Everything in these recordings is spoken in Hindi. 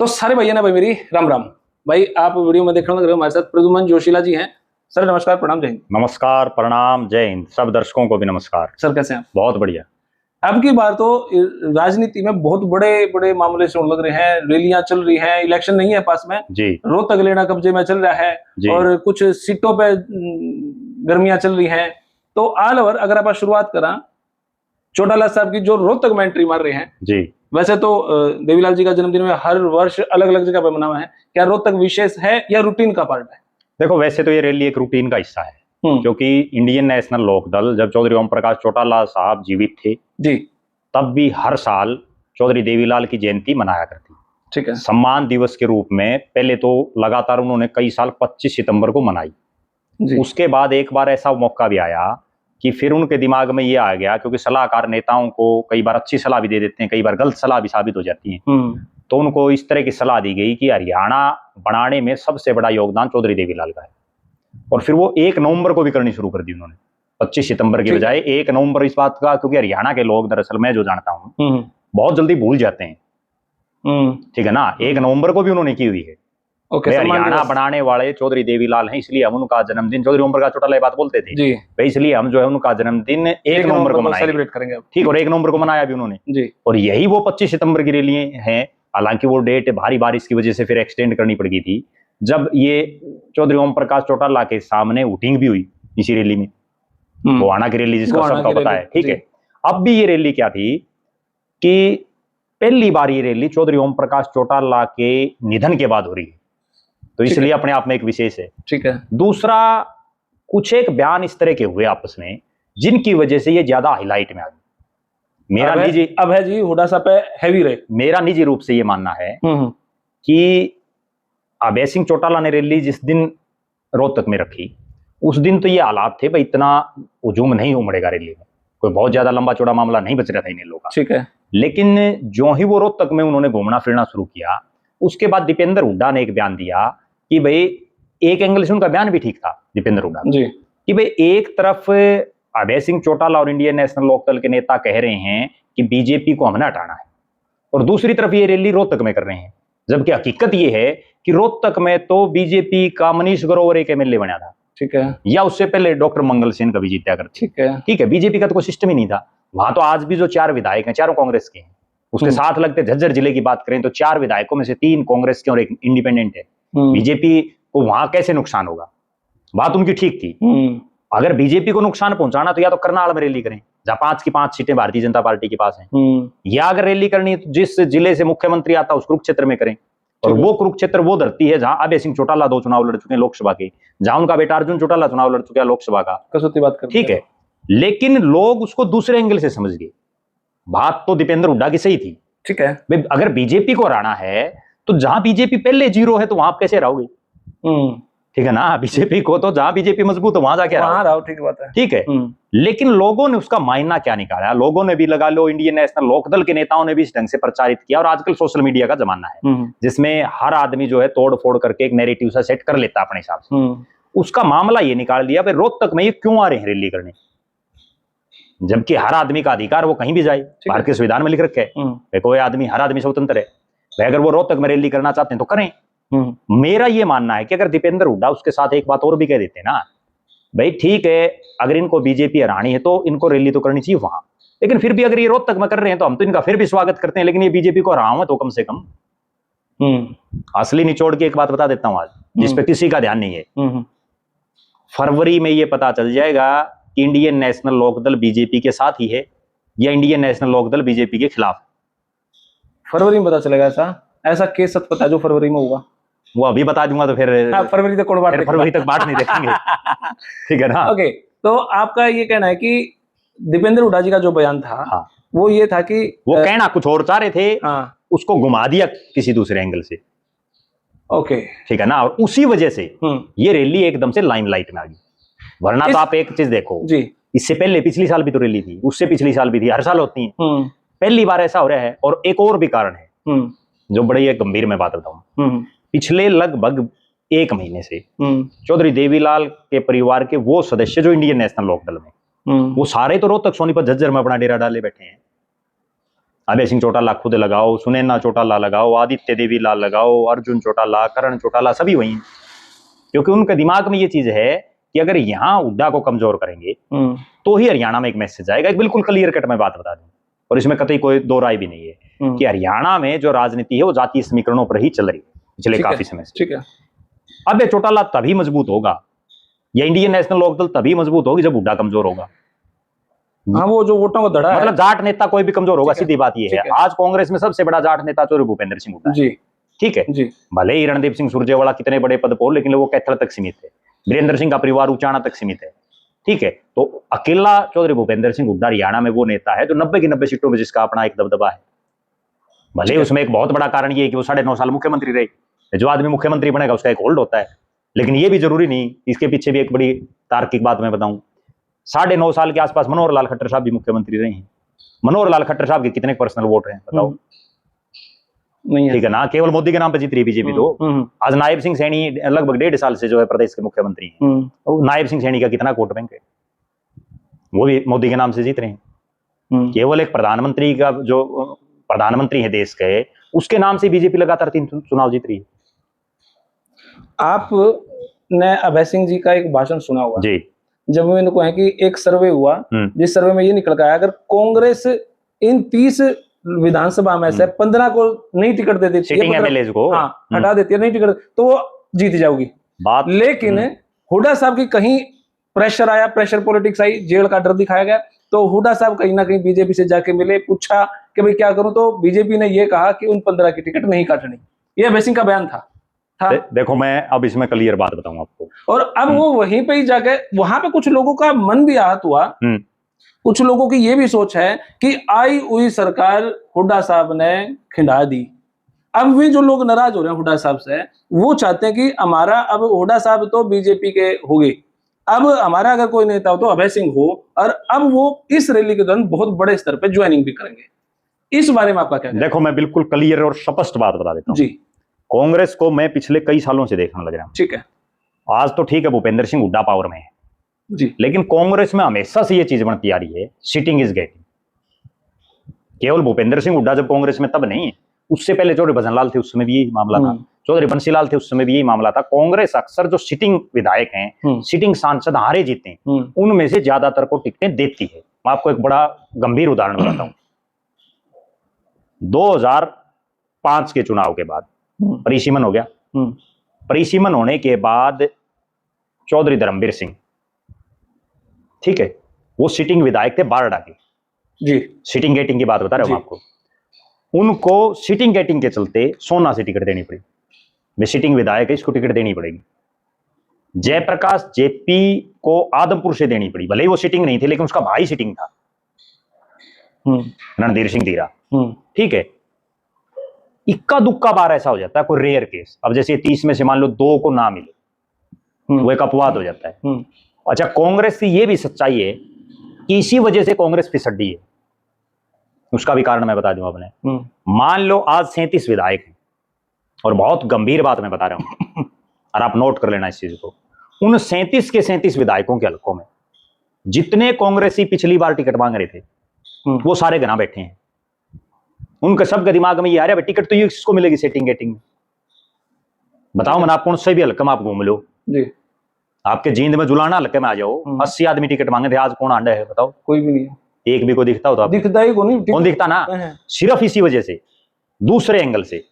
तो सारे भैया ना भाई मेरी राम राम। भाई आप वीडियो में देखने लग रहे हो, हमारे साथ प्रद्युमन जोशीला जी हैं। सर नमस्कार, प्रणाम, जय हिंद। नमस्कार, प्रणाम, जय हिंद। सब दर्शकों को भी नमस्कार। सर कैसे हैं आप? बहुत बढ़िया। अब की बार तो राजनीति में बहुत बड़े बड़े मामले से लग रहे हैं, रैलियां चल रही हैं, इलेक्शन नहीं है पास में जी रोहतक लेना कब्जे में चल रहा है जी। और कुछ सीटों पे गर्मियां चल रही हैं। तो ऑल ओवर अगर आप शुरुआत करा चौटाला साहब की जो रोहतक में एंट्री मार रहे हैं जी। वैसे तो देवीलाल जी का जन्मदिन में हर वर्ष अलग अलग जगह पे मनावा है, क्या रोहतक विशेष है या रूटीन का पार्ट है? देखो, वैसे तो ये रैली एक रूटीन का हिस्सा है, क्योंकि इंडियन नेशनल लोकदल जब चौधरी ओम प्रकाश चौटाला साहब जीवित थे जी तब भी हर साल चौधरी देवीलाल की जयंती मनाया करती। ठीक है। सम्मान दिवस के रूप में पहले तो लगातार उन्होंने कई साल 25 सितंबर को मनाई जी। उसके बाद एक बार ऐसा मौका भी आया कि फिर उनके दिमाग में ये आ गया, क्योंकि सलाहकार नेताओं को कई बार अच्छी सलाह भी दे देते हैं, कई बार गलत सलाह भी साबित हो जाती है। तो उनको इस तरह की सलाह दी गई कि हरियाणा बनाने में सबसे बड़ा योगदान चौधरी देवीलाल का है, और फिर वो 1 नवंबर को भी करनी शुरू कर दी उन्होंने, 25 सितंबर की बजाय 1 नवंबर। इस बात का, क्योंकि हरियाणा के लोग, दरअसल मैं जो जानता हूँ, बहुत जल्दी भूल जाते हैं। ठीक है ना। 1 नवंबर को भी उन्होंने की हुई है। हरियाणा बनाने वाले चौधरी देवीलाल हैं, इसलिए हम उनका जन्मदिन, चौधरी ओम प्रकाश चौटाला बात बोलते थे जी, इसलिए हम जो है उनका जन्मदिन 1 नवंबर को सेलिब्रेट करेंगे। ठीक, और 1 नवंबर को मनाया भी उन्होंने जी। और यही वो 25 सितंबर की रैली है। हालांकि वो डेट भारी बारिश की वजह से फिर एक्सटेंड करनी पड़ गई थी, जब ये चौधरी ओम प्रकाश चौटाला के सामने वोटिंग भी हुई इसी रैली में, गोहाना की रैली जिसका सबका पता है। ठीक है। अब भी ये रैली क्या थी कि पहली बार ये रैली चौधरी ओम प्रकाश चौटाला के निधन के बाद हो रही है, तो इसलिए अपने आप में एक विशेष है। ठीक है। दूसरा, कुछ एक बयान इस तरह के हुए आपस में जिनकी वजह से ये ज्यादा हाईलाइट में आ गई। मेरा निजी अब है जी हुडा सा पे हैवी रहे। मेरा निजी रूप से ये मानना है कि अभय सिंह चौटाला ने रैली जिस दिन रोहतक में रखी उस दिन तो ये हालात थे भाई, इतना हुजूम नहीं उमड़ेगा रैली में, कोई बहुत ज्यादा लंबा चौड़ा मामला नहीं बच रहा था इन लोगों का। ठीक है। लेकिन जो ही वो रोहतक में उन्होंने घूमना फिरना शुरू किया, उसके बाद दीपेंद्र हुड्डा ने एक बयान दिया कि भाई, एक एंगल से उनका बयान भी ठीक था दीपेंद्र हुड्डा जी, कि भाई एक तरफ अभय सिंह चौटाला और इंडियन नेशनल लोकदल के नेता कह रहे हैं कि बीजेपी को हमने हटाना है, और दूसरी तरफ ये रैली रोहतक में कर रहे हैं, जबकि हकीकत ये है कि रोहतक में तो बीजेपी का मनीष ग्रोवर एक एमएलए बना था। ठीक है। या उससे पहले डॉक्टर मंगल सेन कभी जीता करते। ठीक है। ठीक है। बीजेपी का तो कोई सिस्टम ही नहीं था वहां। तो आज भी जो 4 विधायक हैं, चारों कांग्रेस के हैं। उसके साथ लगते झज्जर जिले की बात करें तो 4 विधायकों में से 3 कांग्रेस के और 1 इंडिपेंडेंट है। बीजेपी को वहां कैसे नुकसान होगा? बात उनकी ठीक थी। अगर बीजेपी को नुकसान पहुंचाना तो या तो करनाल में रैली करें, जहां 5 की 5 सीटें भारतीय जनता पार्टी के पास हैं, या अगर रैली करनी तो जिस जिले से मुख्यमंत्री आता है उस कुरुक्षेत्र में करें। और वो कुरुक्षेत्र वो धरती है जहां अभय सिंह चौटाला 2 चुनाव लड़ चुके हैं लोकसभा के, जहां उनका बेटा अर्जुन चौटाला चुनाव लड़ चुका है लोकसभा का। कसौती बात करते हैं। ठीक है। लेकिन लोग उसको दूसरे एंगल से समझ गए। बात तो दीपेंद्र हुड्डा की सही थी। ठीक है। अगर बीजेपी को हराना है तो जहां बीजेपी पहले 0 है तो वहां आप कैसे रहोगे? ठीक है ना। बीजेपी को तो जहां बीजेपी मजबूत है वहां जाके रहो। ठीक बात है। ठीक है। लेकिन लोगों ने उसका मायना क्या निकाला? लोगों ने भी, लगा लो इंडियन नेशनल लोकदल के नेताओं ने भी इस ढंग से प्रचारित किया, और आजकल सोशल मीडिया का जमाना है जिसमें हर आदमी जो है तोड़ फोड़ करके एक नैरेटिव सा सेट कर लेता है अपने हिसाब से। उसका मामला ये निकाल दिया भाई, रोहतक में ये क्यों आ रहे हैं रैली करने, जबकि हर आदमी का अधिकार वो कहीं भी जाए, भारतीय संविधान में लिख रखे है कोई आदमी, हर आदमी स्वतंत्र है। अगर वो रोहतक में रैली करना चाहते हैं तो करें। मेरा ये मानना है कि अगर दीपेंद्र हुड्डा उसके साथ एक बात और भी कह देते ना, भाई ठीक है, अगर इनको बीजेपी हरानी है तो इनको रैली तो करनी चाहिए वहां, लेकिन फिर भी अगर ये रोहतक में कर रहे हैं तो हम तो इनका फिर भी स्वागत करते हैं, लेकिन ये बीजेपी को हराओ तो कम से कम। असली निचोड़ की एक बात बता देता हूं आज, जिस पे किसी का ध्यान नहीं है। फरवरी में ये पता चल जाएगा कि इंडियन नेशनल लोकदल बीजेपी के साथ ही है या इंडियन नेशनल लोकदल बीजेपी के खिलाफ। फरवरी में पता चलेगा। ऐसा केस सच पता है जो फरवरी में होगा, वो अभी बता दूंगा तो फिर फरवरी तक बाट नहीं देखेंगे। ठीक है ना। ओके। तो आपका ये कहना है कि दीपेंद्र हुड्डा जी का जो बयान था, हाँ, वो ये था कि वो कहना कुछ और चाह रहे थे, हाँ, उसको घुमा दिया किसी दूसरे एंगल से। ओके। ठीक है ना। और उसी वजह से ये रैली एकदम से लाइमलाइट में आ गई। वरना तो आप एक चीज देखो जी, इससे पहले पिछली साल भी तो रैली थी, उससे पिछली साल भी थी, हर साल होती है, पहली बार ऐसा हो रहा है। और एक और भी कारण है जो बड़ी एक गंभीर में बात बताऊं। पिछले लगभग 1 महीने से चौधरी देवीलाल के परिवार के वो सदस्य जो इंडियन नेशनल लोकदल में, वो सारे तो रोहतक सोनीपत झज्जर में अपना डेरा डाले बैठे हैं। अभय सिंह चौटाला खुद लगाओ, सुनैना चौटाला लगाओ, आदित्य देवी लाल लगाओ, अर्जुन चौटाला, करण चौटाला, सभी वही हैं। क्योंकि उनके दिमाग में ये चीज है कि अगर यहाँ हुड्डा को कमजोर करेंगे तो ही हरियाणा में एक मैसेज आएगा। एक बिल्कुल क्लियर कट मैं बात बता दूं, और इसमें कतई कोई दो राय भी नहीं है कि हरियाणा में जो राजनीति है वो जातीय समीकरणों पर ही चल रही है पिछले काफी समय से। ठीक है। अब ये चौटाला तभी मजबूत होगा, या इंडियन नेशनल लोकदल तभी मजबूत होगी जब हुड्डा कमजोर होगा। हाँ, वो जो वोटों का धड़ा मतलब जाट नेता कोई भी कमजोर होगा, सीधी बात ये है। आज कांग्रेस में सबसे बड़ा जाट नेता तो भूपेंद्र सिंह हुड्डा जी, ठीक है जी। भले ही रणदीप सिंह सुरजेवाला कितने बड़े पद पर हो, लेकिन वो कैथल तक सीमित है। वीरेंद्र सिंह का परिवार उचाना तक सीमित है, ठीक है। तो अकेला चौधरी भूपेंद्र सिंह हुड्डा हरियाणा में वो नेता है जो 90 की 90 सीटों में जिसका अपना एक दबदबा है। भले उसमें एक बहुत बड़ा कारण ये है कि वो 9.5 साल मुख्यमंत्री रहे, जो आदमी मुख्यमंत्री बनेगा उसका एक होल्ड होता है, लेकिन ये भी जरूरी नहीं। इसके पीछे भी एक बड़ी तार्किक बात मैं बताऊं, 9.5 साल के आसपास मनोहर लाल खट्टर साहब भी मुख्यमंत्री रहे हैं। मनोहर लाल खट्टर साहब के कितने पर्सनल वोट हैं बताओ? नहीं है, ठीक है ना, केवल मोदी के नाम पे जीत रही बीजेपी। तो आज नायब सिंह सैनी लगभग 1.5 साल से जो है प्रदेश के मुख्यमंत्री हैं। नायब सिंह सैनी का कितना वोट बैंक है, वो भी मोदी के नाम से जीत रहे हैं। केवल एक प्रधानमंत्री का जो प्रधानमंत्री है देश के, उसके नाम से बीजेपी लगातार 3 चुनाव जीत रही है। आपने अभय सिंह जी का एक भाषण सुना होगा जी, जब मैंने कहा कि एक सर्वे हुआ जिस सर्वे में ये निकल कर आया अगर कांग्रेस इन 30 विधानसभा में से 15 को नहीं टिकट दे देती सिटिंग एमएलए को हटा देती है, नहीं टिकट तो वो जीत जाओगी बात। लेकिन हुड्डा साहब की कहीं प्रेशर आया, प्रेशर पॉलिटिक्स आई, जेल का डर दिखाया गया, तो हुड्डा साहब कहीं ना कहीं बीजेपी से जाके मिले, पूछा कि भाई क्या करूं, तो बीजेपी ने ये कहा कि उन 15 की टिकट नहीं काटनी। ये अभय सिंह का बयान था। देखो मैं अब इसमें क्लियर बात बताऊं आपको, और अब वो वहीं पे ही जाके वहां पे कुछ लोगों का मन भी आहत हुआ। कुछ लोगों की ये भी सोच है कि आई हुई सरकार हुड्डा साहब ने खिंडा दी। अब भी जो लोग नाराज हो रहे हैं हुड्डा साहब से, वो चाहते हैं कि हमारा अब हुड्डा साहब तो बीजेपी के हो गए, अब हमारा अगर कोई नेता हो तो अभय सिंह हो, और अब वो इस रैली के दौरान बहुत बड़े स्तर पर ज्वाइनिंग भी करेंगे। इस बारे में आपका क्या? देखो मैं बिल्कुल क्लियर और स्पष्ट बात बता देता हूं जी। कांग्रेस को मैं पिछले कई सालों से देखने लग रहा हूं, ठीक है। आज तो ठीक है भूपेंद्र सिंह हुड्डा पावर में है जी, लेकिन कांग्रेस में हमेशा से ये चीज बनती आ रही है, सिटिंग इज गेटिंग। केवल भूपेंद्र सिंह हुड्डा जब कांग्रेस में तब नहीं है, उससे पहले चौधरी भजनलाल थे उस समय भी यही मामला था, चौधरी बंसीलाल थे उस समय भी यही मामला था। कांग्रेस अक्सर जो सिटिंग विधायक हैं, सिटिंग सांसद हारे जीते हैं, उनमें से ज्यादातर को टिकटें देती है। मैं आपको एक बड़ा गंभीर उदाहरण बताता हूं। 2005 के चुनाव के बाद परिसीमन हो गया। परिसीमन होने के बाद चौधरी धर्मवीर सिंह, ठीक है, वो सिटिंग विधायक थे बारडा के जी, सिटिंग गेटिंग की बात बता रहा हूं आपको। उनको सिटिंग गेटिंग के चलते सोना से टिकट देनी पड़ी। वे सिटिंग विधायक है, इसको टिकट देनी पड़ेगी। जयप्रकाश जेपी को आदमपुर से देनी पड़ी, भले ही वो सिटिंग नहीं थे लेकिन उसका भाई सिटिंग था, रणधीर सिंह धीरा, ठीक है। इक्का दुक्का बार ऐसा हो जाता है, कोई रेयर केस। अब जैसे 30 में से मान लो 2 को ना मिले, वो एक अपवाद हो जाता है। अच्छा, कांग्रेस की ये भी सच्चाई है कि इसी वजह से कांग्रेस फिसड्डी है। उसका भी कारण मैं बता दूं आपने। मान लो आज 37 विधायक हैं, और बहुत गंभीर बात मैं बता रहा हूं और आप नोट कर लेना इस चीज को। उन 37 के 37 विधायकों के हलकों में जितने कांग्रेसी पिछली बार टिकट मांग रहे थे वो सारे गना बैठे हैं। उनके सबके दिमाग में ये आ रहा है टिकट तो ये किसको मिलेगी सेटिंग गेटिंग में। बताओ मन, आप कौन से भी हल्के में आप घूम लो जी, आपके जींद में जुलाना हल्के में आ जाओ, 80 आदमी टिकट मांगे थे, आज कौन आंडा है बताओ? कोई भी नहीं है। एक भी को दिखता हो तो आप दिखता ही कौन दिखता ना। सिर्फ इसी वजह से, दूसरे एंगल से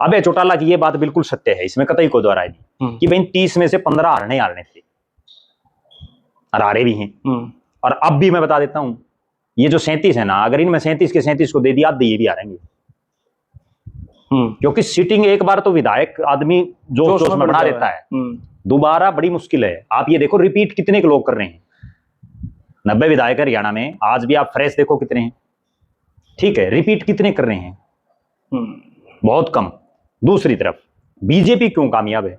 अबे चौटाला की ये बात बिल्कुल सत्य है, इसमें कतई कोई दोहराई नहीं कि भाई 30 में से 15 हारने थे, और हारे भी हैं। और अब भी मैं बता देता हूं, ये जो 37 है ना, अगर इनमें 37 के 37 को दे दिया ये भी हारेंगे। क्योंकि सिटिंग एक बार तो विधायक आदमी जोश में बना लेता है, दोबारा बड़ी मुश्किल है। आप ये देखो रिपीट कितने के लोग कर रहे हैं, 90 विधायक हरियाणा में, आज भी आप फ्रेश देखो कितने हैं, ठीक है। रिपीट कितने कर रहे हैं? बहुत कम। दूसरी तरफ बीजेपी क्यों कामयाब है?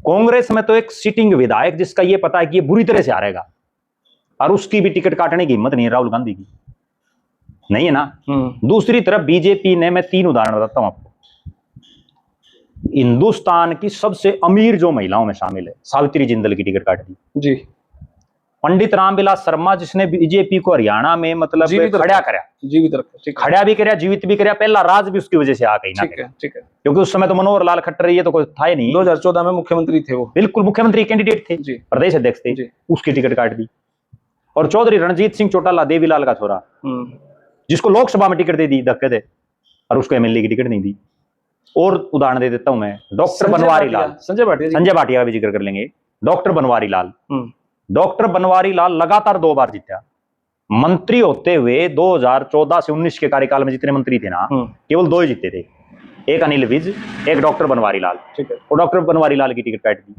कांग्रेस में तो एक सिटिंग विधायक जिसका ये पता है कि ये बुरी तरह से हारेगा, और उसकी भी टिकट काटने की हिम्मत नहीं है राहुल गांधी की, नहीं है ना। दूसरी तरफ बीजेपी ने, मैं 3 उदाहरण बताता हूं आपको। हिंदुस्तान की सबसे अमीर जो महिलाओं में शामिल है, सावित्री जिंदल की टिकट काट दी जी। पंडित रामविलास शर्मा जिसने बीजेपी को हरियाणा में मतलब खड़ा करा, जीवित रखा, खड़ा भी कराया, जीवित भी कराया, पहला राज भी उसकी वजह से आ गई ना। ठीक है, क्योंकि उस समय तो मनोहर लाल खट्टर ये तो कोई था ही नहीं। 2014 में मुख्यमंत्री थे वो, बिल्कुल मुख्यमंत्री कैंडिडेट थे, प्रदेश अध्यक्ष थे, उसकी टिकट काट दी। और चौधरी रणजीत सिंह चौटाला, देवीलाल का छोरा, जिसको लोकसभा में टिकट दे दी धक्के दे, और उसको एमएलए की टिकट नहीं दी। और उदाहरण दे देता हूं मैं, डॉक्टर बनवारी लाल, संजय भाटिया का भी जिक्र कर लेंगे। डॉक्टर बनवारी लाल लगातार 2 बार जीता, मंत्री होते हुए 2014 से 19 के कार्यकाल में जितने मंत्री थे ना, केवल 2 ही जीते थे, एक अनिल विज, एक डॉक्टर बनवारी लाल। ठीक है, और डॉक्टर बनवारी लाल की टिकट काट दी।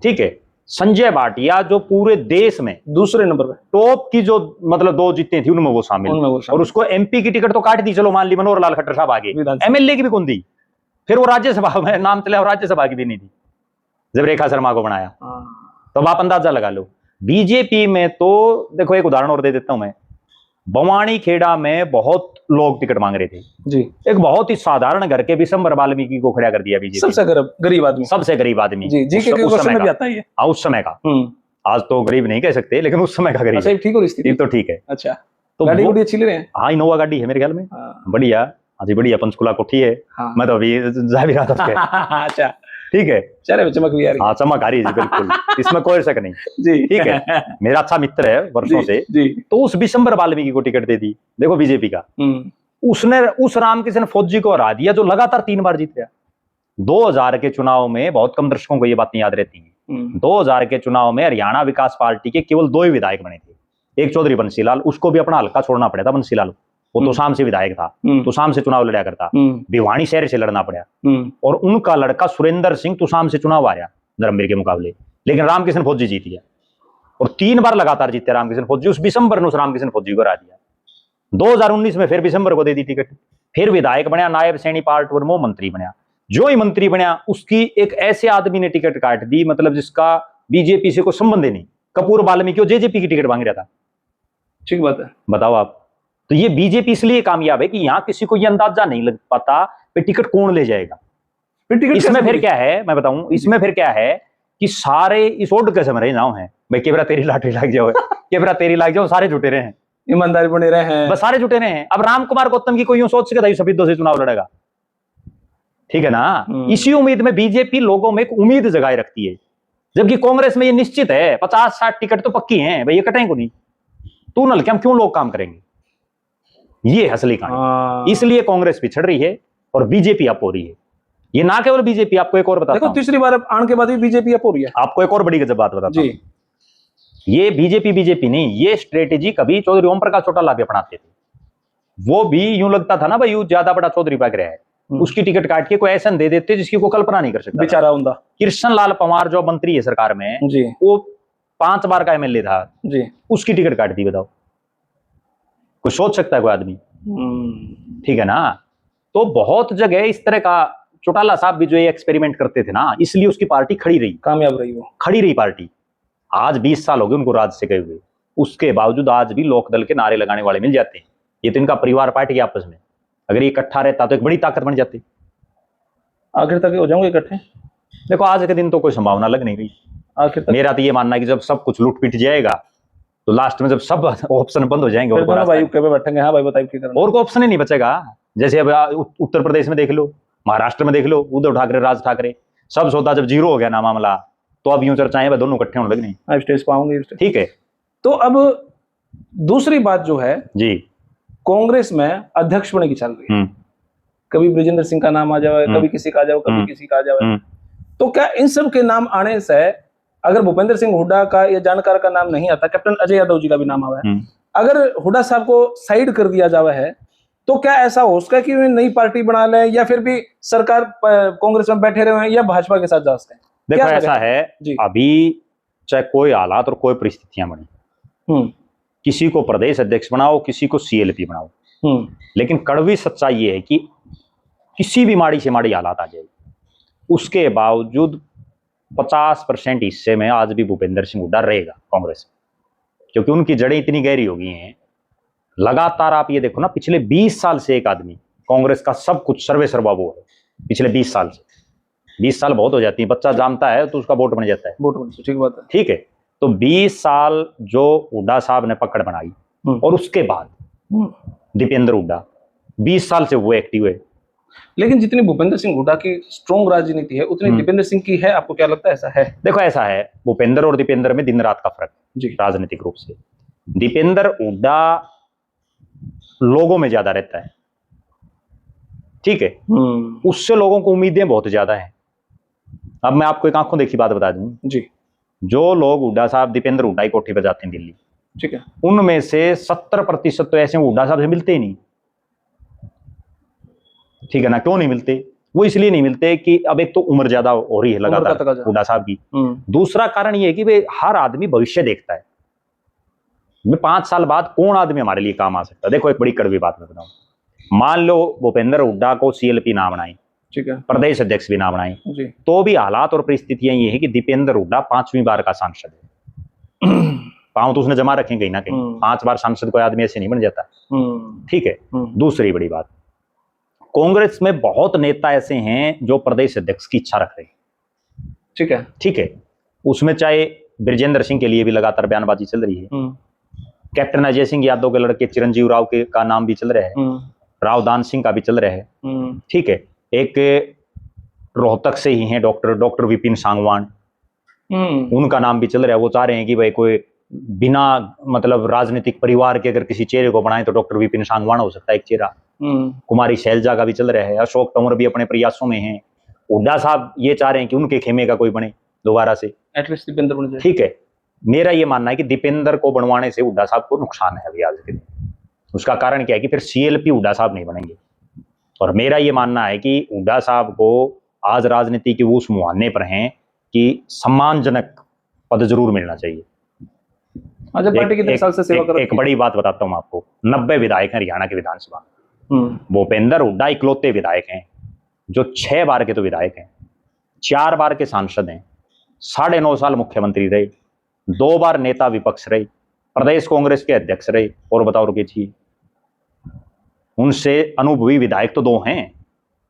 ठीक है, संजय भाटिया जो पूरे देश में दूसरे नंबर पे टॉप की जो मतलब 2 जीते थी उनमें वो शामिल, और उसको एमपी की टिकट तो काट दी, चलो मान ली मनोहर लाल खट्टर साहब आगे, एमएलए की भी कौन दी, फिर वो राज्यसभा में नाम चला और राज्यसभा की भी नहीं दी जब रेखा शर्मा को बनाया। तो अब आप अंदाजा लगा लो। बीजेपी में तो देखो, एक उदाहरण और दे देता हूं मैं, बवानी खेड़ा में बहुत लोग टिकट मांग रहे थे जी, एक बहुत ही साधारण घर के विशंबर वाल्मीकि को खड़ा कर दिया बीजेपी, सबसे गरीब आदमी, सबसे गरीब आदमी जी, जी, उस समय भी आता है, उस समय का। आज तो गरीब नहीं कह सकते, लेकिन उस समय का गरीब। अच्छा, ठीक हो रही तो ठीक है। अच्छा, तो गाड़ी अच्छी ले रहे हैं? हाँ, इनोवा गाड़ी है मेरे ख्याल में, बढ़िया, हाँ जी, बढ़िया, पंचकुला कोठी है। मैं तो अभी जा भी रहा था। अच्छा, ठीक है, चेहरे में चमक भी आ रही है। हाँ, चमक आ रही है बिल्कुल, इसमें कोई शक नहीं जी। ठीक है, मेरा अच्छा मित्र है वर्षों से जी। तो उस विशंबर वाल्मीकि को टिकट दे दी, देखो बीजेपी का, उसने उस रामकिशन फौजी को हरा दिया जो लगातार 3 बार जीत गया। 2000 के चुनाव में, बहुत कम दर्शकों को ये बातें याद रहती है, 2000 के चुनाव में हरियाणा विकास पार्टी के केवल 2 ही विधायक बने थे, एक चौधरी बंसीलाल, उसको भी अपना हल्का छोड़ना पड़ा था, बंसीलाल वो तोशाम से विधायक था, तोशाम से चुनाव लड़ा करता, भिवानी शहर से लड़ना पड़ा, और उनका लड़का सुरेंद्र सिंह तोशाम से चुनाव आया धर्मवीर के मुकाबले, लेकिन रामकिशन फौजी जीत गया, और 3 बार लगातार जीते रामकिशन फौजी। उस विशंबर ने उस रामकिशन फौजी को हरा दिया। 2019 में फिर विशंबर को दे दी टिकट, फिर विधायक बना, नायब सैनी पार्ट 1 में मंत्री बना। जो ही मंत्री बना, उसकी एक ऐसे आदमी ने टिकट काट दी, मतलब जिसका बीजेपी से कोई संबंध ही नहीं, कपूर वाल्मीकि जेजेपी की टिकट मांग रहा था। ठीक बात है, बताओ आप। तो ये बीजेपी इसलिए कामयाब है कि यहां किसी को ये अंदाजा नहीं लग पाता कि टिकट कौन ले जाएगा। इसमें फिर क्या है, मैं बताऊं, इसमें फिर क्या है कि सारे इस ओड के समझ रहे नाव है भाई, केवरा तेरी लाटरी लग जाओ, केवरा तेरी लग जाओ, सारे जुटे रहे हैं, ईमानदारी बने रहे हैं, बस सारे जुटे रहे हैं। अब राम कुमार गौतम की कोई यूं सोच सके था सभी 2 से चुनाव लड़ेगा, ठीक है ना। इसी उम्मीद में बीजेपी लोगों में एक उम्मीद जगाए रखती है, जबकि कांग्रेस में ये निश्चित है 50-60 टिकट तो पक्की हैं भाई, ये कटेंगे नहीं, तू नल क्या क्यों लोग काम करेंगे, ये असली कहानी। इसलिए कांग्रेस पिछड़ रही है और बीजेपी अप हो रही है। ये ना केवल बीजेपी, आपको एक और बताता हूं, तीसरी बार आने के बाद भी बीजेपी अप हो रही है। आपको एक और बड़ी गजब बात बताता हूं, ये बीजेपी नहीं, ये स्ट्रेटेजी कभी चौधरी ओम प्रकाश चौटाला भी अपनाते थे। वो भी यूं लगता था ना भाई, यूं ज्यादा बड़ा चौधरी पाग रहा है, उसकी टिकट काट के कोई ऐसा दे देते जिसकी कोई कल्पना नहीं कर सकता बेचारा उनका। कृष्ण लाल पंवार जो मंत्री है सरकार में जी, वो 5 बार का एमएलए था जी, उसकी टिकट काट दी, बताओ कोई सोच सकता है कोई आदमी? ठीक है ना। तो बहुत जगह इस तरह का, चौटाला साहब भी जो ये एक्सपेरिमेंट करते थे ना, इसलिए उसकी पार्टी खड़ी रही, कामयाब रही, वो खड़ी रही पार्टी। आज 20 साल हो गए उनको राज से गए हुए, उसके बावजूद आज भी लोकदल के नारे लगाने वाले मिल जाते हैं। ये तो इनका परिवार पार्टी के आपस में, अगर ये इकट्ठा रहता तो एक बड़ी ताकत बन जाती। आखिर तक हो जाओगे इकट्ठे? देखो आज के दिन तो कोई संभावना लग नहीं रही आखिर तक। मेरा तो ये मानना है कि जब सब कुछ लूट पिट जाएगा तो लास्ट में जब सब ऑप्शन बंद हो जाएंगे, और भाई पे बैठेंगे, हाँ भाई बताइए, और कोई ऑप्शन ही नहीं बचेगा। जैसे अब उत्तर प्रदेश में देख लो, महाराष्ट्र में देख लो, उद्धव ठाकरे, राज ठाकरे, सब सौदा जब जीरो हो गया ना मामला, तो अब यूं चर्चाएं दोनों इकट्ठे होने लगनी, स्टेज पाऊंगे। ठीक है, तो अब दूसरी बात जो है जी, कांग्रेस में अध्यक्ष बनने की चल रही है, कभी ब्रिजेंद्र सिंह का नाम आ जाए, कभी किसी का आ जाए, कभी किसी का आ जाए। तो क्या इन सब के नाम आने से, अगर भूपेंद्र सिंह हुड्डा का या जानकार का नाम नहीं आता, कैप्टन अजय यादव जी का भी नाम आवा है, अगर हुड्डा साहब को साइड कर दिया जावा है, तो क्या ऐसा हो सकता है कि वे नई पार्टी बना लें, या फिर भी सरकार कांग्रेस में बैठे रहे या भाजपा के साथ जा सकते हैं? देखो ऐसा है अभी, चाहे कोई हालात और कोई परिस्थितियां बनी, किसी को प्रदेश अध्यक्ष बनाओ, किसी को सीएलपी बनाओ, लेकिन कड़वी सच्चाई ये है कि किसी भी माड़ी से माड़ी हालात आ जाए, उसके बावजूद 50% हिस्से में आज भी भूपेंद्र सिंह हुड्डा रहेगा कांग्रेस में, क्योंकि उनकी जड़ें इतनी गहरी हो गई हैं। लगातार आप ये देखो ना, पिछले 20 साल से एक आदमी कांग्रेस का सब कुछ सर्वे सर्वा वो है, पिछले 20 साल से। 20 साल बहुत हो जाती है, बच्चा जानता है तो उसका वोट बन जाता है, वोट बन, ठीक बात है, ठीक है। तो 20 साल जो हुड्डा साहब ने पकड़ बनाई और उसके बाद दीपेंद्र हुड्डा 20 साल से वो एक्टिव है। लेकिन जितनी भूपेंद्र सिंह हुड्डा की स्ट्रॉन्ग राजनीति है उतनी दीपेंद्र सिंह की है, आपको क्या लगता है ऐसा है? देखो ऐसा है, भूपेंद्र और दीपेंद्र में दिन रात का फर्क जी। राजनीतिक रूप से दीपेंद्र हुड्डा लोगों में ज्यादा रहता है, ठीक है, उससे लोगों को उम्मीदें बहुत ज्यादा है। अब मैं आपको एक आंखों देखी बात बता दूं जी, जो लोग हुड्डा साहब दीपेंद्र हुड्डा की कोठी पर जाते हैं दिल्ली, ठीक है, उनमें से 70% तो ऐसे हुड्डा साहब से मिलते ही नहीं, ठीक है ना। क्यों नहीं मिलते? वो इसलिए नहीं मिलते कि अब एक तो उम्र ज्यादा हो रही है लगातार हुड्डा साहब की, दूसरा कारण ये है कि वे हर आदमी भविष्य देखता है, 5 साल बाद कौन आदमी हमारे लिए काम आ सकता है। देखो एक बड़ी कड़वी बात मैं बताऊं, मान लो भूपेंद्र हुड्डा को सीएलपी ना बनाई, ठीक है, प्रदेश अध्यक्ष भी ना बनाई, जी, तो भी हालात और परिस्थितियां ये है कि दीपेंद्र हुड्डा 5वीं बार का सांसद है। पांव तो उसने जमा रखे कहीं ना कहीं, 5 बार सांसद कोई आदमी ऐसे नहीं बन जाता, ठीक है। दूसरी बड़ी बात, कांग्रेस में बहुत नेता ऐसे हैं जो प्रदेश अध्यक्ष की इच्छा रख रहे हैं, ठीक है, ठीक है। उसमें चाहे ब्रजेंद्र सिंह के लिए भी लगातार बयानबाजी चल रही है, कैप्टन अजय सिंह यादव के लड़के चिरंजीव राव के का नाम भी चल रहा है, राव दान सिंह का भी चल रहा है, ठीक है। एक रोहतक से ही हैं डॉक्टर विपिन सांगवान, उनका नाम भी चल रहा है। वो चाह रहे हैं कि भाई कोई बिना मतलब राजनीतिक परिवार के अगर किसी चेहरे को बनाए तो डॉक्टर विपिन सांगवान हो सकता है एक चेहरा। कुमारी शैलजा का भी चल रहा है, अशोक तंवर भी अपने प्रयासों में हैं। हुड्डा साहब ये चाह रहे हैं कि उनके खेमे का कोई बने दोबारा से, एटलीस्ट दीपेंद्र बन जाए, ठीक है। मेरा ये मानना है कि दीपेंद्र को बनवाने से हुड्डा साहब को नुकसान है अभी आज के दिन। उसका कारण क्या है कि फिर सीएलपी हुड्डा साहब नहीं बनेंगे, और मेरा ये मानना है कि हुड्डा साहब को आज राजनीति के उस मुहाने पर हैं कि सम्मानजनक पद जरूर मिलना चाहिए। पार्टी कितने साल से सेवा कर रही है? एक बड़ी बात बताता हूं आपको, 90 विधायक हैं हरियाणा के विधानसभा, भूपेंद्र हुड्डा इकलौते विधायक हैं जो 6 बार के तो विधायक हैं, 4 बार के सांसद हैं, 9.5 साल मुख्यमंत्री रहे, 2 बार नेता विपक्ष रहे, प्रदेश कांग्रेस के अध्यक्ष रहे, और बताओ रुके, उनसे अनुभवी विधायक तो 2 हैं,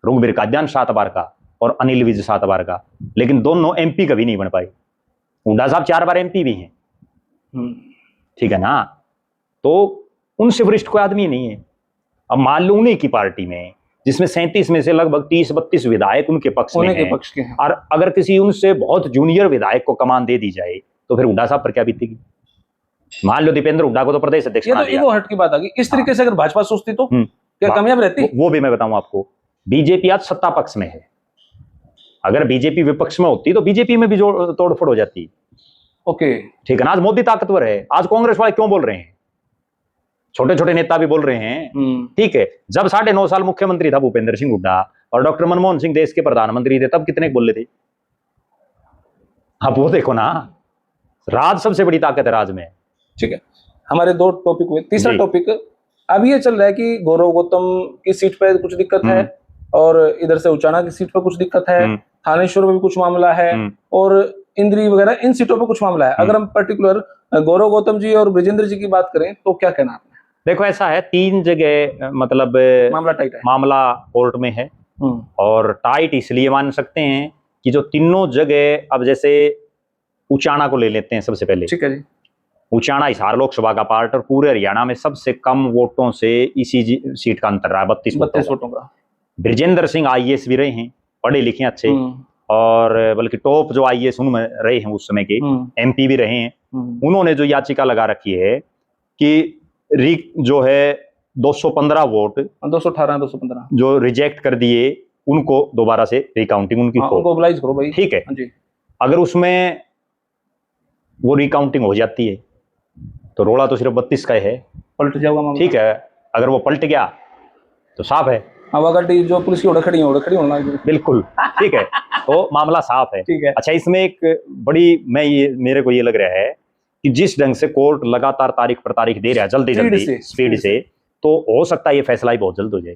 रघुवीर काद्यान 7 बार का और अनिल विज 7 बार का, लेकिन दोनों एमपी कभी नहीं बन पाए। हुड्डा साहब 4 बार एमपी भी हैं, ठीक है ना। तो उनसे वरिष्ठ कोई आदमी नहीं है। अब मान लो उन्हीं की पार्टी में जिसमें 37 में से लगभग 30-32 विधायक उनके पक्ष में हैं, और अगर किसी उनसे बहुत जूनियर विधायक को कमान दे दी जाए तो फिर हुड्डा साहब पर क्या बीतेगी। मान लो दीपेंद्र हुड्डा को तो प्रदेश अध्यक्ष बना दिया, ईगो हट की बात आ गई। इस तरीके से अगर भाजपा सोचती तो क्या कामयाब रहती? वो भी मैं बताऊं आपको, बीजेपी आज सत्ता पक्ष में है, अगर बीजेपी विपक्ष में होती तो बीजेपी में भी तोड़फोड़ हो जाती, ओके, ठीक है ना। आज मोदी ताकतवर है, आज कांग्रेस वाले क्यों बोल रहे हैं, छोटे छोटे नेता भी बोल रहे हैं, ठीक है। जब 9.5 साल मुख्यमंत्री था भूपेंद्र सिंह हुड्डा और डॉक्टर मनमोहन सिंह देश के प्रधानमंत्री थे, तब कितने बोल रहे थे। अब वो देखो ना, राज सबसे बड़ी ताकत है राज में, ठीक है। हमारे 2 टॉपिक हुए, तीसरा टॉपिक अब ये चल रहा है कि गौरव गौतम की सीट पर कुछ दिक्कत है, और इधर से उचाना की सीट पर कुछ दिक्कत है, थानेश्वर में भी कुछ मामला है, और इंद्री वगैरह इन सीटों पर कुछ मामला है। अगर हम पर्टिकुलर गौरव गौतम जी और ब्रजेंद्र जी की बात करें तो क्या कहना आपने? देखो ऐसा है, 3 जगह मतलब मामला टाइट है, मामला कोर्ट में है, और टाइट इसलिए मान सकते हैं कि जो तीनों जगह, अब जैसे उचाना को ले लेते हैं सबसे पहले, ठीक है जी। उचाना हिसार लोकसभा का पार्ट और पूरे हरियाणा में सबसे कम वोटों से इसी सीट का अंतर रहा है, 32 वोटों का। ब्रजेंद्र सिंह आईएएस भी रहे हैं, पढ़े लिखे अच्छे, और बल्कि टॉप जो आईएएस उनमें रहे हैं उस समय के, एमपी भी रहे हैं। उन्होंने जो याचिका लगा रखी है कि जो है 215 वोट, 218-215 जो रिजेक्ट कर दिए, उनको दोबारा से रिकाउंटिंग उनकी उनको मोबिलाइज करो भाई, ठीक है जी। अगर उसमें वो रिकाउंटिंग हो जाती है तो रोड़ा तो सिर्फ 32 का है, पलट जाएगा मामला, ठीक है। अगर वो पलट गया तो साफ है, अब अगर जो पुलिस की खड़ी होना बिल्कुल ठीक है, तो मामला साफ है, ठीक है। अच्छा, इसमें एक बड़ी मेरे को ये लग रहा है कि जिस ढंग से कोर्ट लगातार तारीख पर तारीख दे रहा है, जल्दी स्पीड से, तो हो सकता है ये फैसला ही बहुत जल्द हो जाए,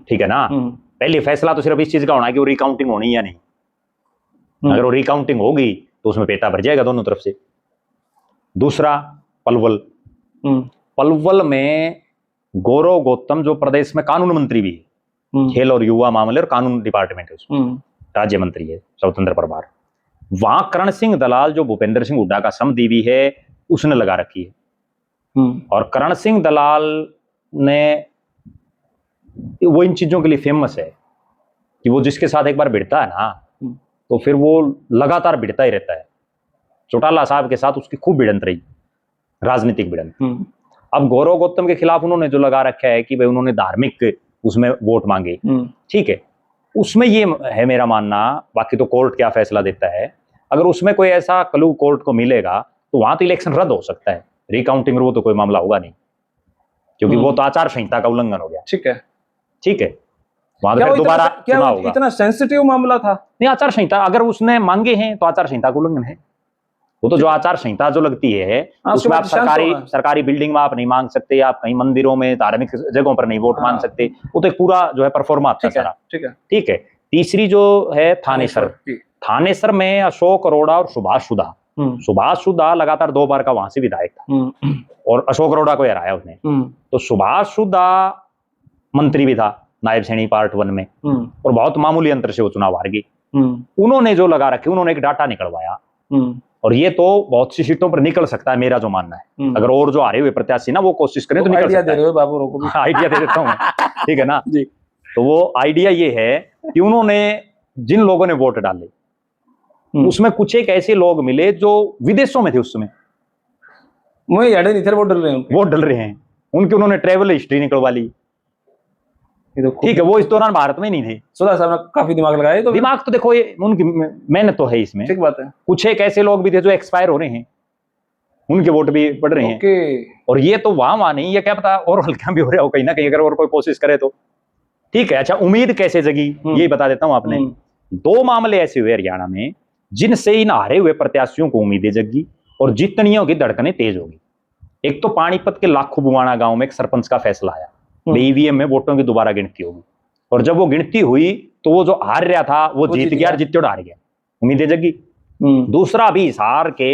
ठीक है ना। पहले फैसला तो सिर्फ इस चीज का होना है कि वो रिकाउंटिंग होनी या नहीं। अगर वो रिकाउंटिंग होगी तो उसमें पेटा भर जाएगा दोनों तरफ से। दूसरा, पलवल में गौरव गौतम जो प्रदेश में कानून मंत्री भी है, खेल और युवा मामले और कानून डिपार्टमेंट है उसमें, राज्य मंत्री है, स्वतंत्र प्रभार, वहां करण सिंह दलाल जो भूपेंद्र सिंह हुड्डा का समदीवी है उसने लगा रखी है। और करण सिंह दलाल ने वो इन चीजों के लिए फेमस है कि वो जिसके साथ एक बार भिड़ता है ना तो फिर वो लगातार भिड़ता ही रहता है। चौटाला साहब के साथ उसकी खूब भिड़ंत रही, राजनीतिक भिड़ंत। अब गौरव गौतम के खिलाफ उन्होंने जो लगा रखा है कि भाई उन्होंने धार्मिक उसमें वोट मांगे, ठीक है, उसमें ये है मेरा मानना, बाकी तो कोर्ट क्या फैसला देता है, अगर उसमें कोई ऐसा क्लू कोर्ट को मिलेगा तो वहां तो इलेक्शन रद्द हो सकता है, रिकाउंटिंग वो तो कोई मामला होगा नहीं, क्योंकि वो तो आचार संहिता का उल्लंघन हो गया। ठीक है, ठीक है, वहां तो दोबारा चुनाव होगा। इतना सेंसिटिव मामला था? नहीं, आचार संहिता अगर उसने मांगे हैं तो आचार संहिता का उल्लंघन है। वो तो जो आचार संहिता जो लगती है उसमें आप सरकारी बिल्डिंग में आप नहीं मांग सकते, आप कहीं मंदिरों में धार्मिक जगहों पर नहीं वोट मांग सकते, वो तो एक पूरा जो है परफॉर्मा था सारा। ठीक है। तीसरी जो है थानेसर में अशोक अरोड़ा और सुभाष सुधा लगातार 2 बार का वहां से विधायक था और अशोक अरोड़ा को हराया उसने। तो सुभाष सुधा मंत्री भी था नायब सैनी पार्ट 1 में और बहुत मामूली अंतर से वो चुनाव हार गई। उन्होंने जो लगा रखे, उन्होंने एक डाटा निकलवाया और ये तो बहुत सी सीटों पर निकल सकता है, मेरा जो मानना है। अगर और जो हारे हुए प्रत्याशी ना वो कोशिश करें तो निकल सकता है। आइडिया दे रहे हो बाबू, रोको भी। आइडिया दे देता हूँ, ठीक है ना जी। तो वो आइडिया ये है कि उन्होंने जिन लोगों ने वोट डाले उसमें कुछ एक ऐसे लोग मिले जो विदेशों में थे उस समय, वो डल रहे हैं, उनकी उन्होंने ट्रेवल हिस्ट्री निकलवा ली। ठीक है, वो इस दौरान भारत में नहीं थे। सुधा साहब ने काफी दिमाग लगाया। तो दिमाग तो देखो ये उनकी मेहनत तो है इसमें, ठीक बात है। कुछ एक ऐसे लोग भी थे जो एक्सपायर हो रहे हैं, उनके वोट भी पड़ रहे हैं। और ये तो वहां नहीं, ये क्या पता और हल्का भी हो रहा हो कहीं ना कहीं, अगर और कोई कोशिश करे तो। ठीक है, अच्छा उम्मीद कैसे जगी ये बता देता हूं आपने। 2 मामले ऐसे हुए हरियाणा में जिनसे इन हारे हुए प्रत्याशियों को उम्मीदें जगी और जितनियों की धड़कनें तेज होगी। एक तो पानीपत के लाखों बुवाना गांव में एक सरपंच का फैसला आया, ईवीएम में वोटों की दोबारा गिनती होगी, और जब वो गिनती हुई तो वो जो हार रहा था वो जीत गया और जीते हार गया, उम्मीदें जगी। दूसरा भी हिसार के